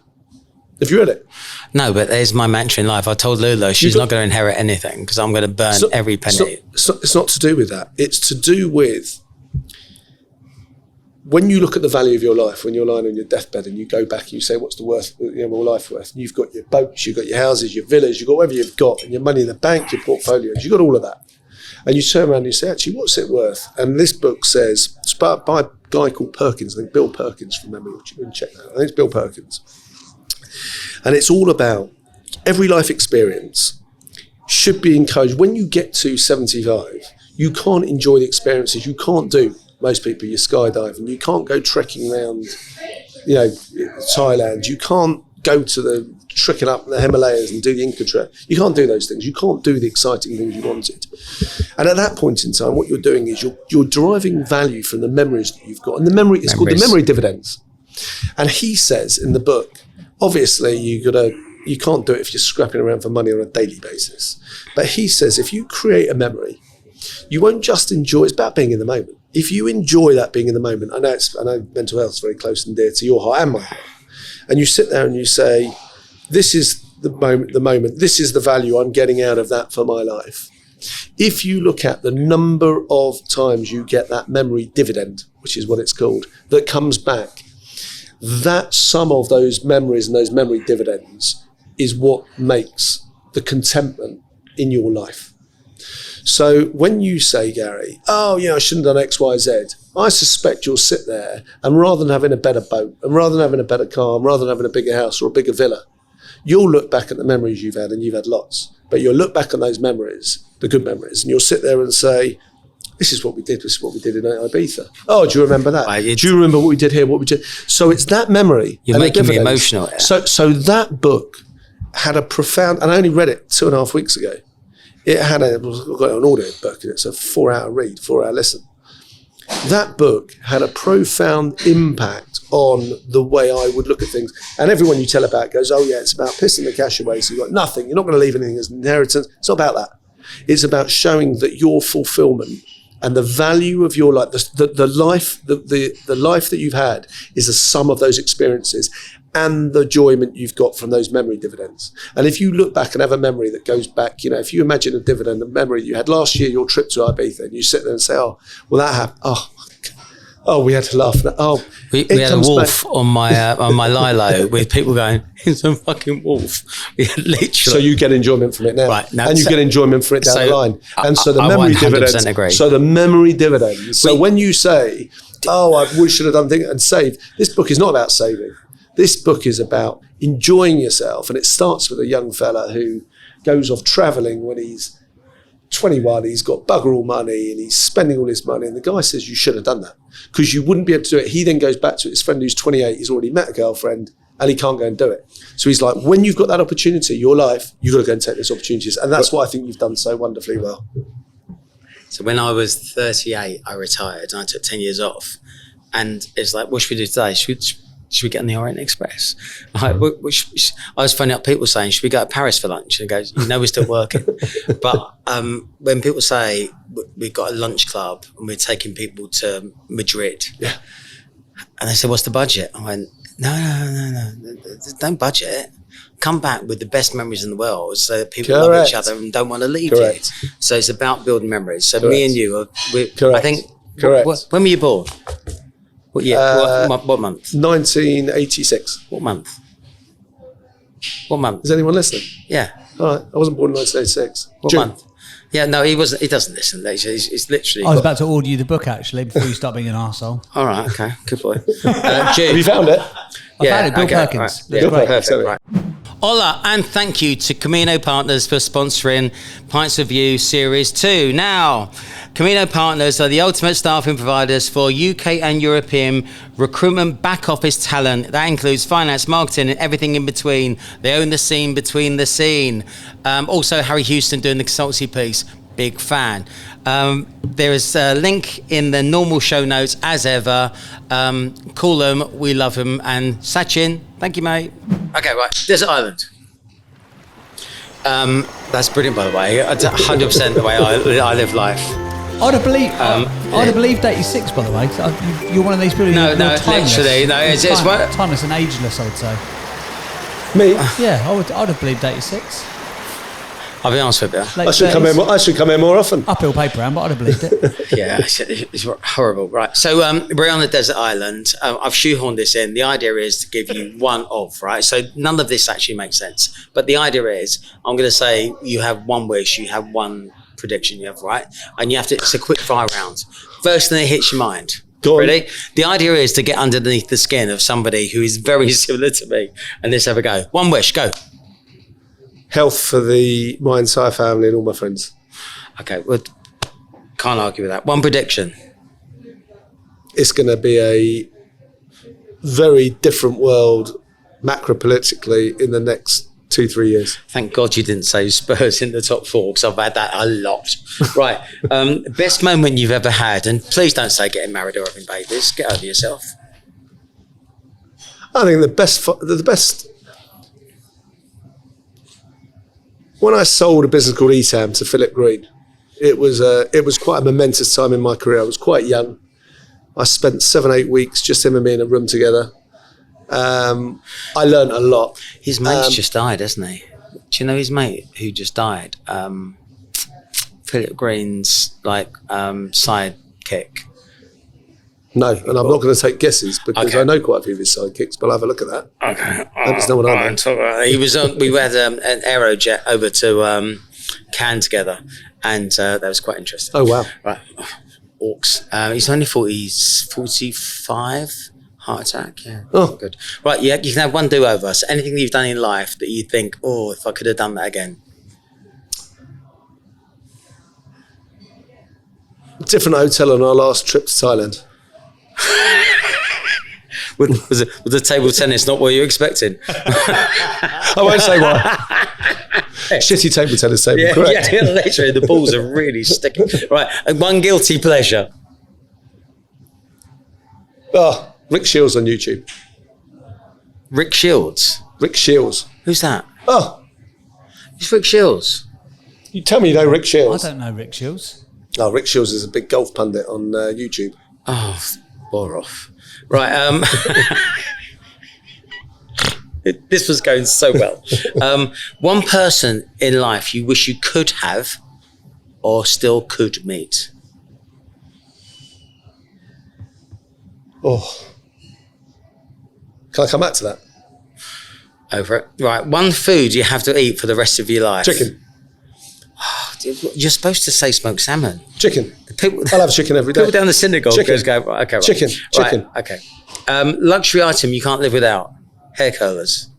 Have you read it? No, but there's my mantra in life. I told Lulu she's not going to inherit anything because I'm going to burn every penny. It's not to do with that. It's to do with when you look at the value of your life, when you're lying on your deathbed and you go back and you say, what's the worth, my life worth? And you've got your boats, you've got your houses, your villas, you've got whatever you've got, and your money in the bank, your portfolios, you've got all of that. And you turn around and you say, actually, what's it worth? And this book says, it's by a guy called Perkins, I think Bill Perkins from memory, you can check that. I think it's Bill Perkins. And it's all about every life experience should be encouraged. When you get to 75, you can't enjoy the experiences. You can't do, most people, you skydiving. You can't go trekking around, Thailand. You can't go to the trekking up the Himalayas and do the Inca Trail. You can't do those things. You can't do the exciting things you wanted. And at that point in time, what you're doing is you're deriving value from the memories that you've got. And the memory is called the memory dividends. And he says in the book, obviously, you can't do it if you're scrapping around for money on a daily basis. But he says if you create a memory, you won't just enjoy. It's about being in the moment. If you enjoy that being in the moment, I know mental health is very close and dear to your heart and my heart. And you sit there and you say, this is the moment. This is the value I'm getting out of that for my life. If you look at the number of times you get that memory dividend, which is what it's called, that comes back, that sum of those memories and those memory dividends is what makes the contentment in your life. So when you say, Gary, I shouldn't have done X, Y, Z, I suspect you'll sit there and rather than having a better boat and rather than having a better car and rather than having a bigger house or a bigger villa, you'll look back at the memories you've had, and you've had lots, but you'll look back on those memories, the good memories, and you'll sit there and say, this is what we did in Ibiza. Oh, do you remember that? Do you remember what we did here, what we did? So it's that memory. You're making me emotional. Yeah. So that book had a profound, and I only read it 2.5 weeks ago. It had I've got an audio book, and it's a 4-hour read, 4-hour listen. That book had a profound impact on the way I would look at things. And everyone you tell about goes, it's about pissing the cash away, so you've got nothing. You're not going to leave anything as an inheritance. It's not about that. It's about showing that your fulfillment and the value of your life, the life that you've had is the sum of those experiences and the enjoyment you've got from those memory dividends. And if you look back and have a memory that goes back, if you imagine a memory you had last year, your trip to Ibiza, and you sit there and say, that happened. We had to laugh. We had a wolf on my Lilo with people going, it's a fucking wolf. We had literally. So you get enjoyment from it now. Right. And you get enjoyment from it down the line. And so the memory dividends. Agree. So the memory dividends. So when you say, we should have done things and saved, this book is not about saving. This book is about enjoying yourself. And it starts with a young fella who goes off traveling when he's 21, he's got bugger all money and he's spending all his money. And the guy says, you should have done that because you wouldn't be able to do it. He then goes back to his friend who's 28, he's already met a girlfriend and he can't go and do it. So he's like, when you've got that opportunity, your life, you've got to go and take those opportunities. And that's why I think you've done so wonderfully well. So when I was 38, I retired and I took 10 years off. And it's like, what should we do today? Should we get on the Orient Express? I was phoning up people saying, should we go to Paris for lunch? And he goes, we're still working. But when people say we've got a lunch club and we're taking people to Madrid, and they said, what's the budget? I went, no, don't budget. Come back with the best memories in the world so that people love each other and don't want to leave you. So it's about building memories. So me and you, I think, when were you born? What year? What month? 1986. What month? What month? Is anyone listening? Yeah. All right. I wasn't born in 1986. What June. month? Yeah, no, he wasn't. He doesn't listen. He's literally. I was about to order you the book actually before you start being an arsehole. All right. Okay. Good boy. June. Have you found it? I found it. Bill Perkins. Right. Yeah, Great. Perfect. Right. Hola, and thank you to Camino Partners for sponsoring Pints of You Series 2. Now, Camino Partners are the ultimate staffing providers for UK and European recruitment back office talent. That includes finance, marketing, and everything in between. They own the scene between the scene. Also, Harry Houston doing the consultancy piece. Big fan. There is a link in the normal show notes as ever. Call them. We love them. And Sachin, thank you, mate. Okay, right. Desert island. That's brilliant, by the way. 100% the way I live life. I'd have believed 86, by the way. 'Cause you're one of these people. No, timeless. literally, no. It's timeless and ageless, I would say. Me? Yeah, I'd have believed 86. I'll be honest with you. Late I should 30s. come here more often. Uphill paper round, but I'd have believed it. Yeah, it's horrible. Right. So we're on the desert island. I've shoehorned this in. The idea is to give you one of, right? So none of this actually makes sense. But the idea is, I'm going to say you have one wish, you have one prediction, you have, right? And you have to, it's a quick fire round. First thing that hits your mind. Go on. Ready? The idea is to get underneath the skin of somebody who is very similar to me. And let's have a go. One wish, go. Health for my entire family and all my friends. Okay, well, can't argue with that. One prediction. It's going to be a very different world macro-politically in the next 2-3 years. Thank God you didn't say Spurs in the top 4 because I've had that a lot. Right. Best moment you've ever had, and please don't say getting married or having babies. Get over yourself. I think the best. When I sold a business called Etam to Philip Green, it was quite a momentous time in my career. I was quite young. I spent 7-8 weeks, just him and me in a room together. I learned a lot. His mate's just died, hasn't he? Do you know his mate who just died? Philip Green's sidekick. No, and I'm not going to take guesses because I know quite a few of his sidekicks, but I'll have a look at that. Okay. That's not what I know. He was on. We had an Aerojet over to Cannes together, and that was quite interesting. Oh wow! Right, orcs. He's only 45. Heart attack. Yeah. Oh, good. Right. Yeah. You can have one do-over. So anything that you've done in life that you think, oh, if I could have done that again. Different hotel on our last trip to Thailand. Was the table tennis not what you were expecting? I won't say why. Shitty table tennis table, correct. Yeah, literally, the balls are really sticking. Right, and one guilty pleasure. Oh, Rick Shields on YouTube. Rick Shields? Rick Shields. Who's that? Oh. Who's Rick Shields? You tell me you know Rick Shields. I don't know Rick Shields. Oh, Rick Shields is a big golf pundit on YouTube. Oh, bore off. Right, this was going so well. One person in life you wish you could have or still could meet? Oh. Can I come back to that? Over it. Right, one food you have to eat for the rest of your life. Chicken. Oh, you're supposed to say smoked salmon. Chicken. People, I'll have chicken every day. People down the synagogue Chicken. go, okay, right. Chicken. Right, Chicken. okay. Luxury item you can't live without. Hair curlers.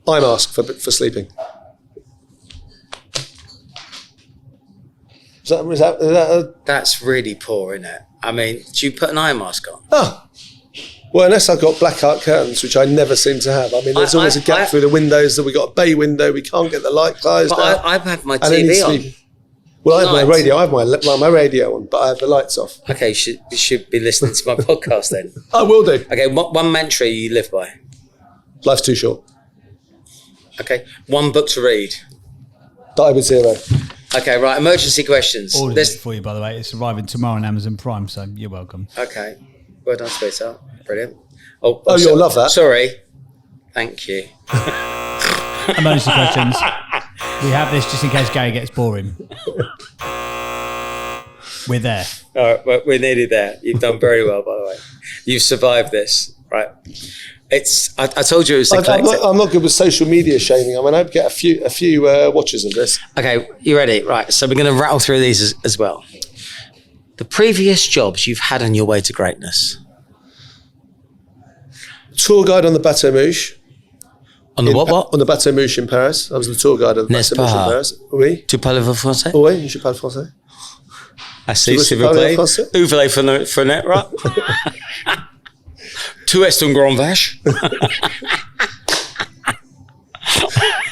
Eye mask for sleeping. Is that a... That's really poor, isn't it? I mean, do you put an eye mask on? Oh. Well, unless I've got blackout curtains, which I never seem to have. I mean, there's always a gap through the windows that we got a bay window. We can't get the light closed. But I've had my TV on. Well, I have my radio. I have my radio on, but I have the lights off. Okay, you should be listening to my podcast then. I will do. Okay, one mantra you live by. Life's too short. Okay, one book to read. Die with zero. Okay, right. Emergency questions. Ordered it for you, by the way. It's arriving tomorrow on Amazon Prime, so you're welcome. Okay. Well done, sweetheart. Brilliant. Oh, you'll love that. Sorry. Thank you. Emergency questions. We have this just in case Gary gets boring. We're there. All right, well, we're nearly there. You've done very well, by the way. You've survived this, right? I told you it was eclectic. I'm not good with social media shaming. I mean, I'd get a few watchers of this. Okay, you ready? Right, so we're going to rattle through these as well. The previous jobs you've had on your way to greatness. Tour guide on the Bateau Mouche. On the what? On the Bateau Mouche in Paris. I was the tour guide of the Bateau Mouche in Paris. Oui. Tu parles français? Oui, je parle français. Assez, s'il vous plaît. Ouvrez les fenêtres. Tu es un grand vache.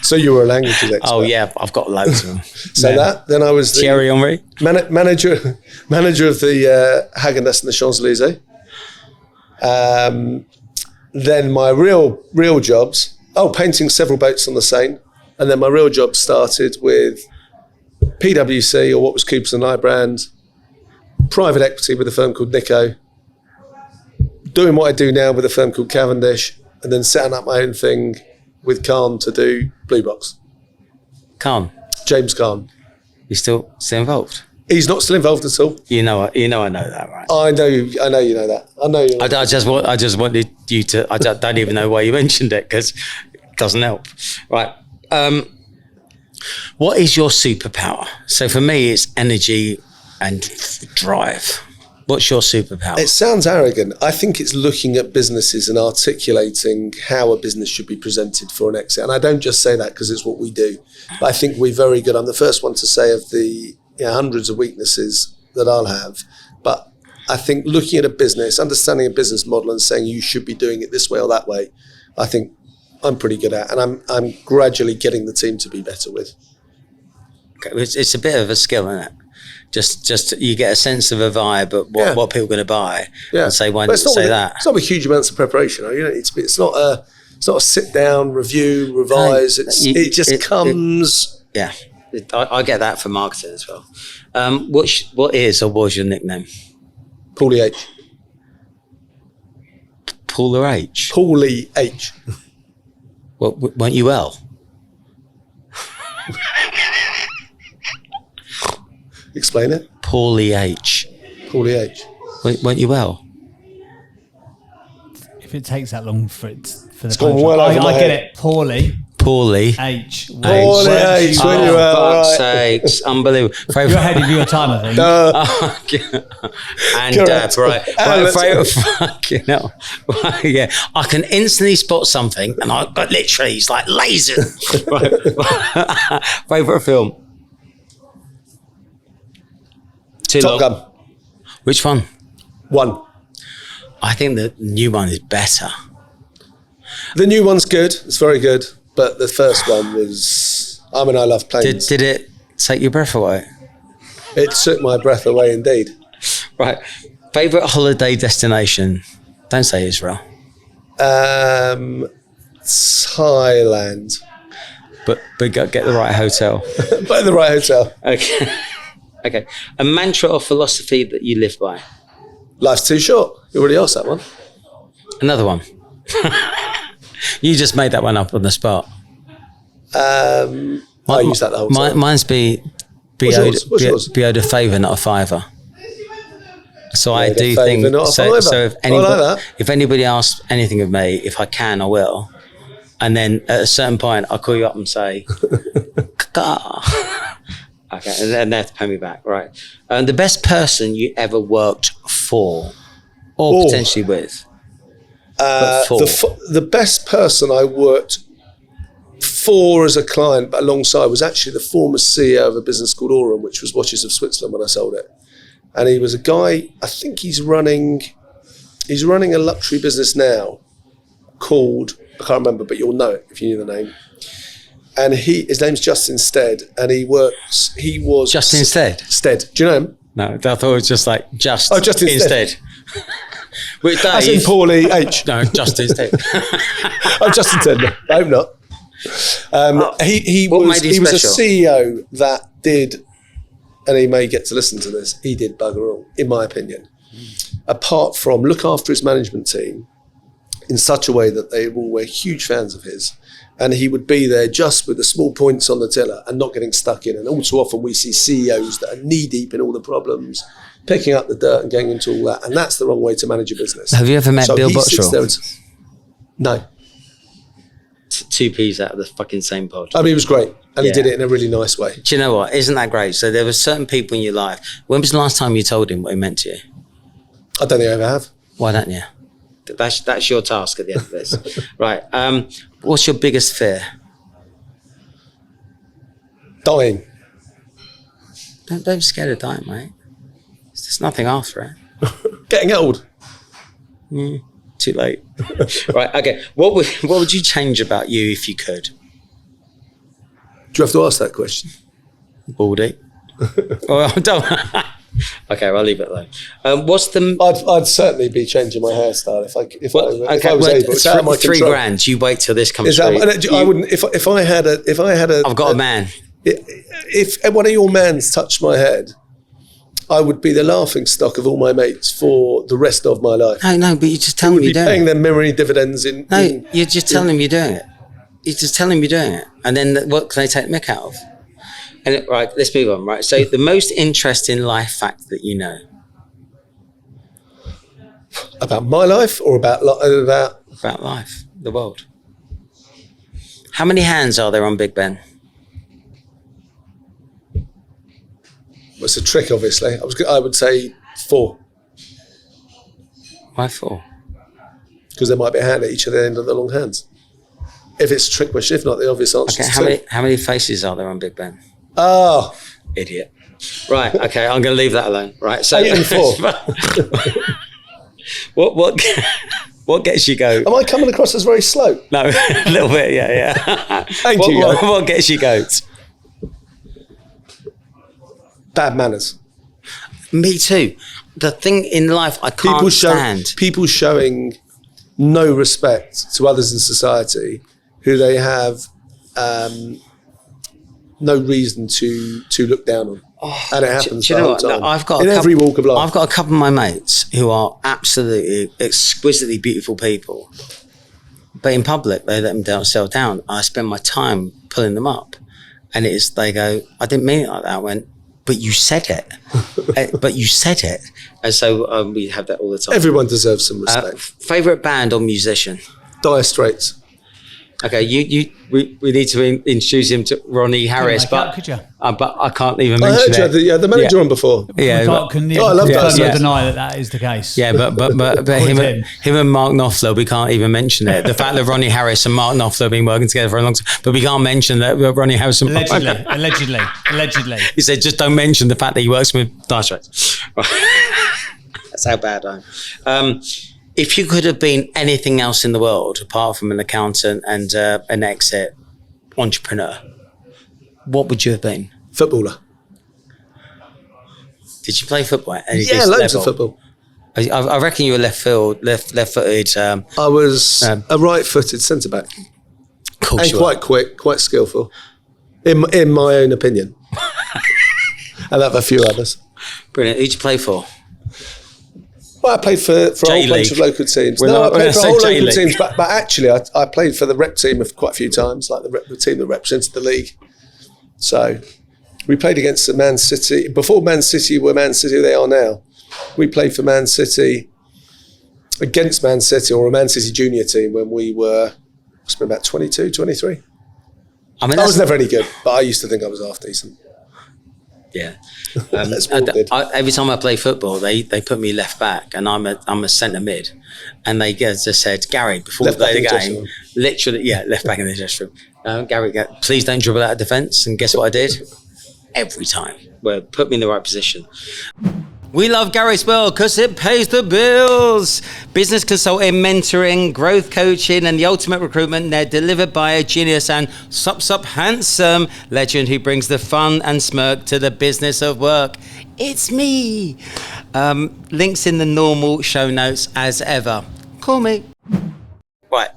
So you were a languages expert. Oh yeah, I've got loads of them. Then I was the Thierry Henry, manager of the Häagen-Dazs and the Champs-Élysées. then my real jobs, painting several boats on the Seine. And then my real job started with PwC, or what was Cooper's and Lybrand, private equity with a firm called Nico, doing what I do now with a firm called Cavendish, and then setting up my own thing with Khan to do Blue Box. Khan? James Khan. You still involved? He's not still involved at all. I know that, right? I know you know that. I know you. I just wanted you to. I don't even know why you mentioned it, because it doesn't help. Right. What is your superpower? So for me, it's energy and drive. What's your superpower? It sounds arrogant. I think it's looking at businesses and articulating how a business should be presented for an exit. And I don't just say that because it's what we do. But I think we're very good. I'm the first one to say of the hundreds of weaknesses that I'll have. But I think looking at a business, understanding a business model and saying you should be doing it this way or that way, I think I'm pretty good at. And I'm gradually getting the team to be better with. Okay. It's a bit of a skill, isn't it? Just you get a sense of a vibe of what people are going to buy, and say, why don't you say that? It's not with huge amounts of preparation. It's not a sit down, review, revise. It just comes. I get that from marketing as well. What is or was your nickname? Paulie H. Paul H. Paulie H. Well, weren't you L? Explain it. Paulie H. Paulie H. Weren't you well? If it takes that long for the it's gone well over my I head. get it. Paulie Paulie H. H. When you were fuck's sakes, unbelievable. You're ahead of your time, I think. And right, fucking hell. Yeah, I can instantly spot something, and I literally, it's like laser. Favorite film? Top Gun. Which one? One. I think the new one is better. The new one's good. It's very good. But the first one was... I love planes. Did it take your breath away? It took my breath away indeed. Right. Favourite holiday destination? Don't say Israel. Thailand. But get the right hotel. But the right hotel. Okay. A mantra or philosophy that you live by? Life's too short. You already asked that one. Another one. You just made that one up on the spot. I use that the whole time. Mine's be owed a favour, not a fiver. So I do think so. If anybody asks anything of me, if I can, I will. And then at a certain point, I'll call you up and say, okay, and then they have to pay me back, right? The best person you ever worked for, or potentially with. The best person I worked for as a client, but alongside, was actually the former CEO of a business called Aurum, which was Watches of Switzerland when I sold it. And he was a guy, I think he's running a luxury business now called, I can't remember, but you'll know it if you knew the name. And his name's Justin Stead, and he was Justin Stead? Stead. Do you know him? No, I thought it was just like Justin instead. With As in Paulie H. No, Justin Stead. Justin Stead. No, I hope not. He was a CEO that did, and he may get to listen to this, he did bugger all, in my opinion. Apart from look after his management team in such a way that they all were huge fans of his. And he would be there just with the small points on the tiller and not getting stuck in. And all too often we see CEOs that are knee deep in all the problems, picking up the dirt and getting into all that. And that's the wrong way to manage a business. Have you ever met Bill Bottrell? No. Two peas out of the fucking same pod. I mean, he was great. And he did it in a really nice way. Do you know what? Isn't that great? So there were certain people in your life. When was the last time you told him what he meant to you? I don't think I ever have. Why don't you? That's your task at the end of this. Right. What's your biggest fear? Dying. Don't be scared of dying, mate. There's nothing after it. Getting old. Too late. Right. Okay. What would you change about you if you could? Do you have to ask that question? Baldy. Oh, don't. Okay, I'll leave it alone. What's the? I'd certainly be changing my hairstyle if I was able. It's out of my $3 control. grand. You wait till this comes through. I wouldn't. If I had a. I've got a man. If one of your mans touched my head, I would be the laughing stock of all my mates for the rest of my life. No, but you just tell them you're doing it. Paying them memory dividends in. No, you're just telling them you're doing it. You just tell them you're doing it, and then what can they take the mick out of? And right, let's move on. Right, so the most interesting life fact that you know About my life or about life, the world. How many hands are there on Big Ben? It's a trick, obviously. I would say 4. Why 4? Because there might be a hand at each of the end of the long hands. If it's a trick question, if not, the obvious answer is 2. How many faces are there on Big Ben? Oh. Idiot. Right, okay, I'm going to leave that alone. Right, so 8 and 4. What gets you go? Am I coming across as very slow? No, a little bit, yeah. Thank you. What gets you goats? Bad manners. Me too. The thing in life I can't stand. People showing no respect to others in society who they have no reason to look down on. And it happens do you know what? time. No, I've got every walk of life. I've got a couple of my mates who are absolutely exquisitely beautiful people, but in public they let themselves down. I spend my time pulling them up, and they go, "I didn't mean it like that." I went, "But you said it." But you said it, and so we have that all the time. Everyone deserves some respect. Favorite band or musician? Dire Straits. Okay, we need to introduce him to Ronnie Harris, but I can't even mention it. I heard you had the manager on before. I love that. Deny that is the case. Yeah, but him and Mark Knopfler, we can't even mention it. The fact that Ronnie Harris and Mark Knopfler have been working together for a long time, but we can't mention that Ronnie Harris and Allegedly. He said, just don't mention the fact that he works with Dire Straits. That's how bad I am. If you could have been anything else in the world apart from an accountant and an exit entrepreneur, what would you have been? Footballer. Did you play football at any loads level? of football. I reckon you were left-footed. I was a right-footed centre-back. And quite quick, quite skillful, in my own opinion. And I have a few others. Brilliant. Who'd you play for? Well, I played for a whole bunch of local teams. I played for a whole local teams, but actually I played for the rep team quite a few times, like the team that represented the league. So we played against the Man City. Before Man City were Man City who they are now, we played for Man City against Man City or a Man City junior team when we were, must have been about 22, 23. I was never any good, but I used to think I was half decent. Yeah. Every time I play football, they put me left back, and I'm a centre mid, and they just said, Gary, before we play the game, literally, left back in the dressing room. Gary, please don't dribble out of defence. And guess what I did? Every time. Well, put me in the right position. We love Gary Spell because it pays the bills. Business consulting, mentoring, growth coaching, and the ultimate recruitment. They're delivered by a genius and sup handsome legend who brings the fun and smirk to the business of work. It's me. Links in the normal show notes as ever. Call me. Right.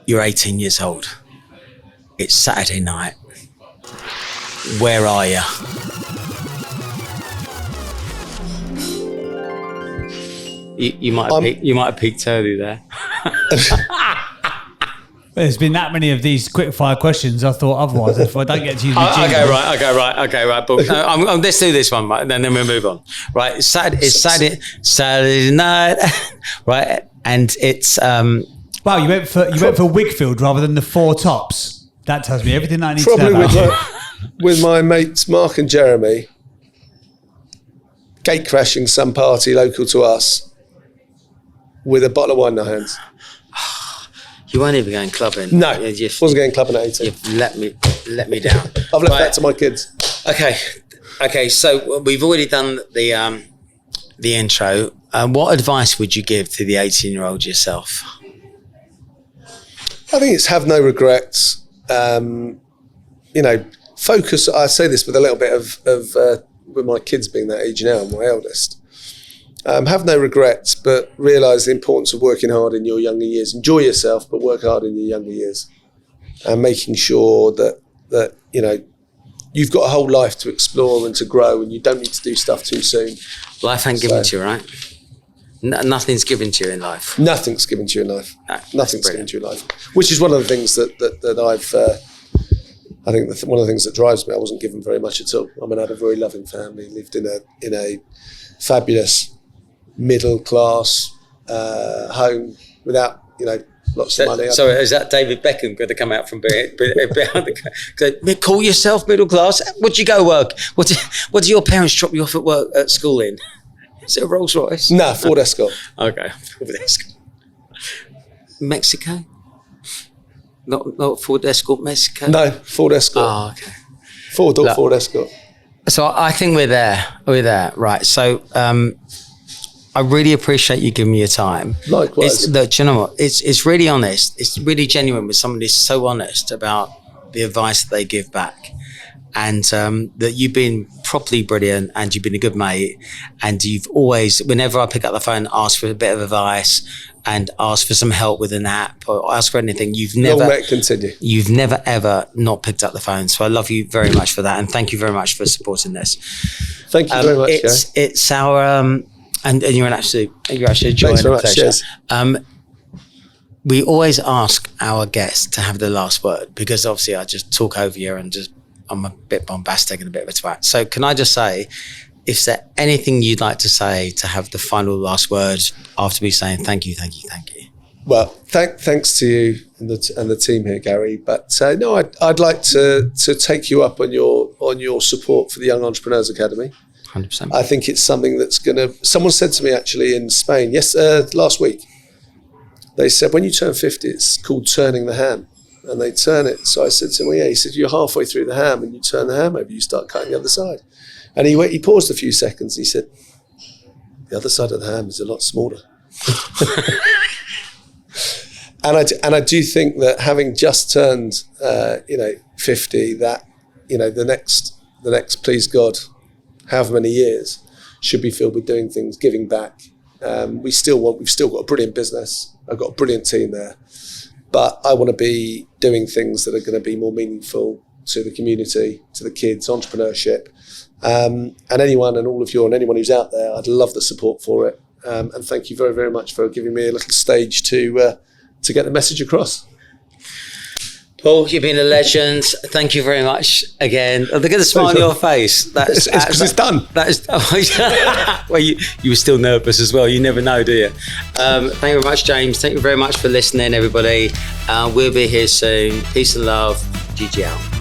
You're 18 years old. It's Saturday night. Where are you? You might have peaked early there. There's been that many of these quick fire questions. I thought otherwise, if I don't get to use the jingle. Okay, right. But let's do this one, right? Then we'll move on. Right, it's Saturday night, right? And it's wow. You went for Wigfield rather than the Four Tops. That tells me everything I need to know about. Probably with my mates Mark and Jeremy, gate crashing some party local to us. With a bottle of wine in our hands. You weren't even going clubbing. No, wasn't going clubbing at 18. You've let me down. I've left that to my kids. Okay. So we've already done the intro. What advice would you give to the 18-year-old yourself? I think it's have no regrets. Focus. I say this with a little bit of with my kids being that age now, my eldest, have no regrets, but realise the importance of working hard in your younger years. Enjoy yourself, but work hard in your younger years, and making sure that you know you've got a whole life to explore and to grow, and you don't need to do stuff too soon. Life ain't given to you, right? Nothing's given to you in life. Nothing's given to you in life. No, Nothing's given to you in life. Which is one of the things that I've. I think one of the things that drives me. I wasn't given very much at all. I mean, I had a very loving family. Lived in a fabulous middle class home without lots of money. Sorry, is that David Beckham going to come out from behind the call yourself middle class? What do you go work? What do your parents drop you off at school in? Is it a Rolls Royce? Nah, Ford Escort. Okay, Ford Escort. Mexico? Not Ford Escort, Mexico? No, Ford Escort. Oh, okay. Ford Escort. So I think we're there. Right. So I really appreciate you giving me your time. Likewise. Do you know what? It's really honest. It's really genuine with somebody who's so honest about the advice that they give back. And that you've been properly brilliant, and you've been a good mate, and you've always, whenever I pick up the phone, ask for a bit of advice and ask for some help with an app or ask for anything, you've never ever not picked up the phone. So I love you very much for that, and thank you very much for supporting this. Thank you very much. It's our and you're actually a joy and a pleasure. We always ask our guests to have the last word, because obviously I just talk over you and I'm a bit bombastic and a bit of a twat. So can I just say, is there anything you'd like to say to have the final last word after me saying thank you? Well, thanks to you and the team here, Gary. But no, I'd like to take you up on your support for the Young Entrepreneurs Academy. 100%. I think it's something that's someone said to me actually in Spain, last week, they said, when you turn 50, it's called turning the ham. And they turn it. So I said to him, well, yeah. He said, you're halfway through the ham and you turn the ham over, you start cutting the other side. And he paused a few seconds. He said, the other side of the ham is a lot smaller. and I do think that having just turned 50, that the next please God, however many years, should be filled with doing things, giving back. We've still got a brilliant business. I've got a brilliant team there. But I want to be doing things that are going to be more meaningful to the community, to the kids, entrepreneurship, and anyone who's out there. I'd love the support for it, and thank you very, very much for giving me a little stage to get the message across. Paul, you've been a legend. Thank you very much again. Look at the smile on your face. It's because it's done. That is. Well, you were still nervous as well. You never know, do you? Thank you very much, James. Thank you very much for listening, everybody. We'll be here soon. Peace and love. GG out.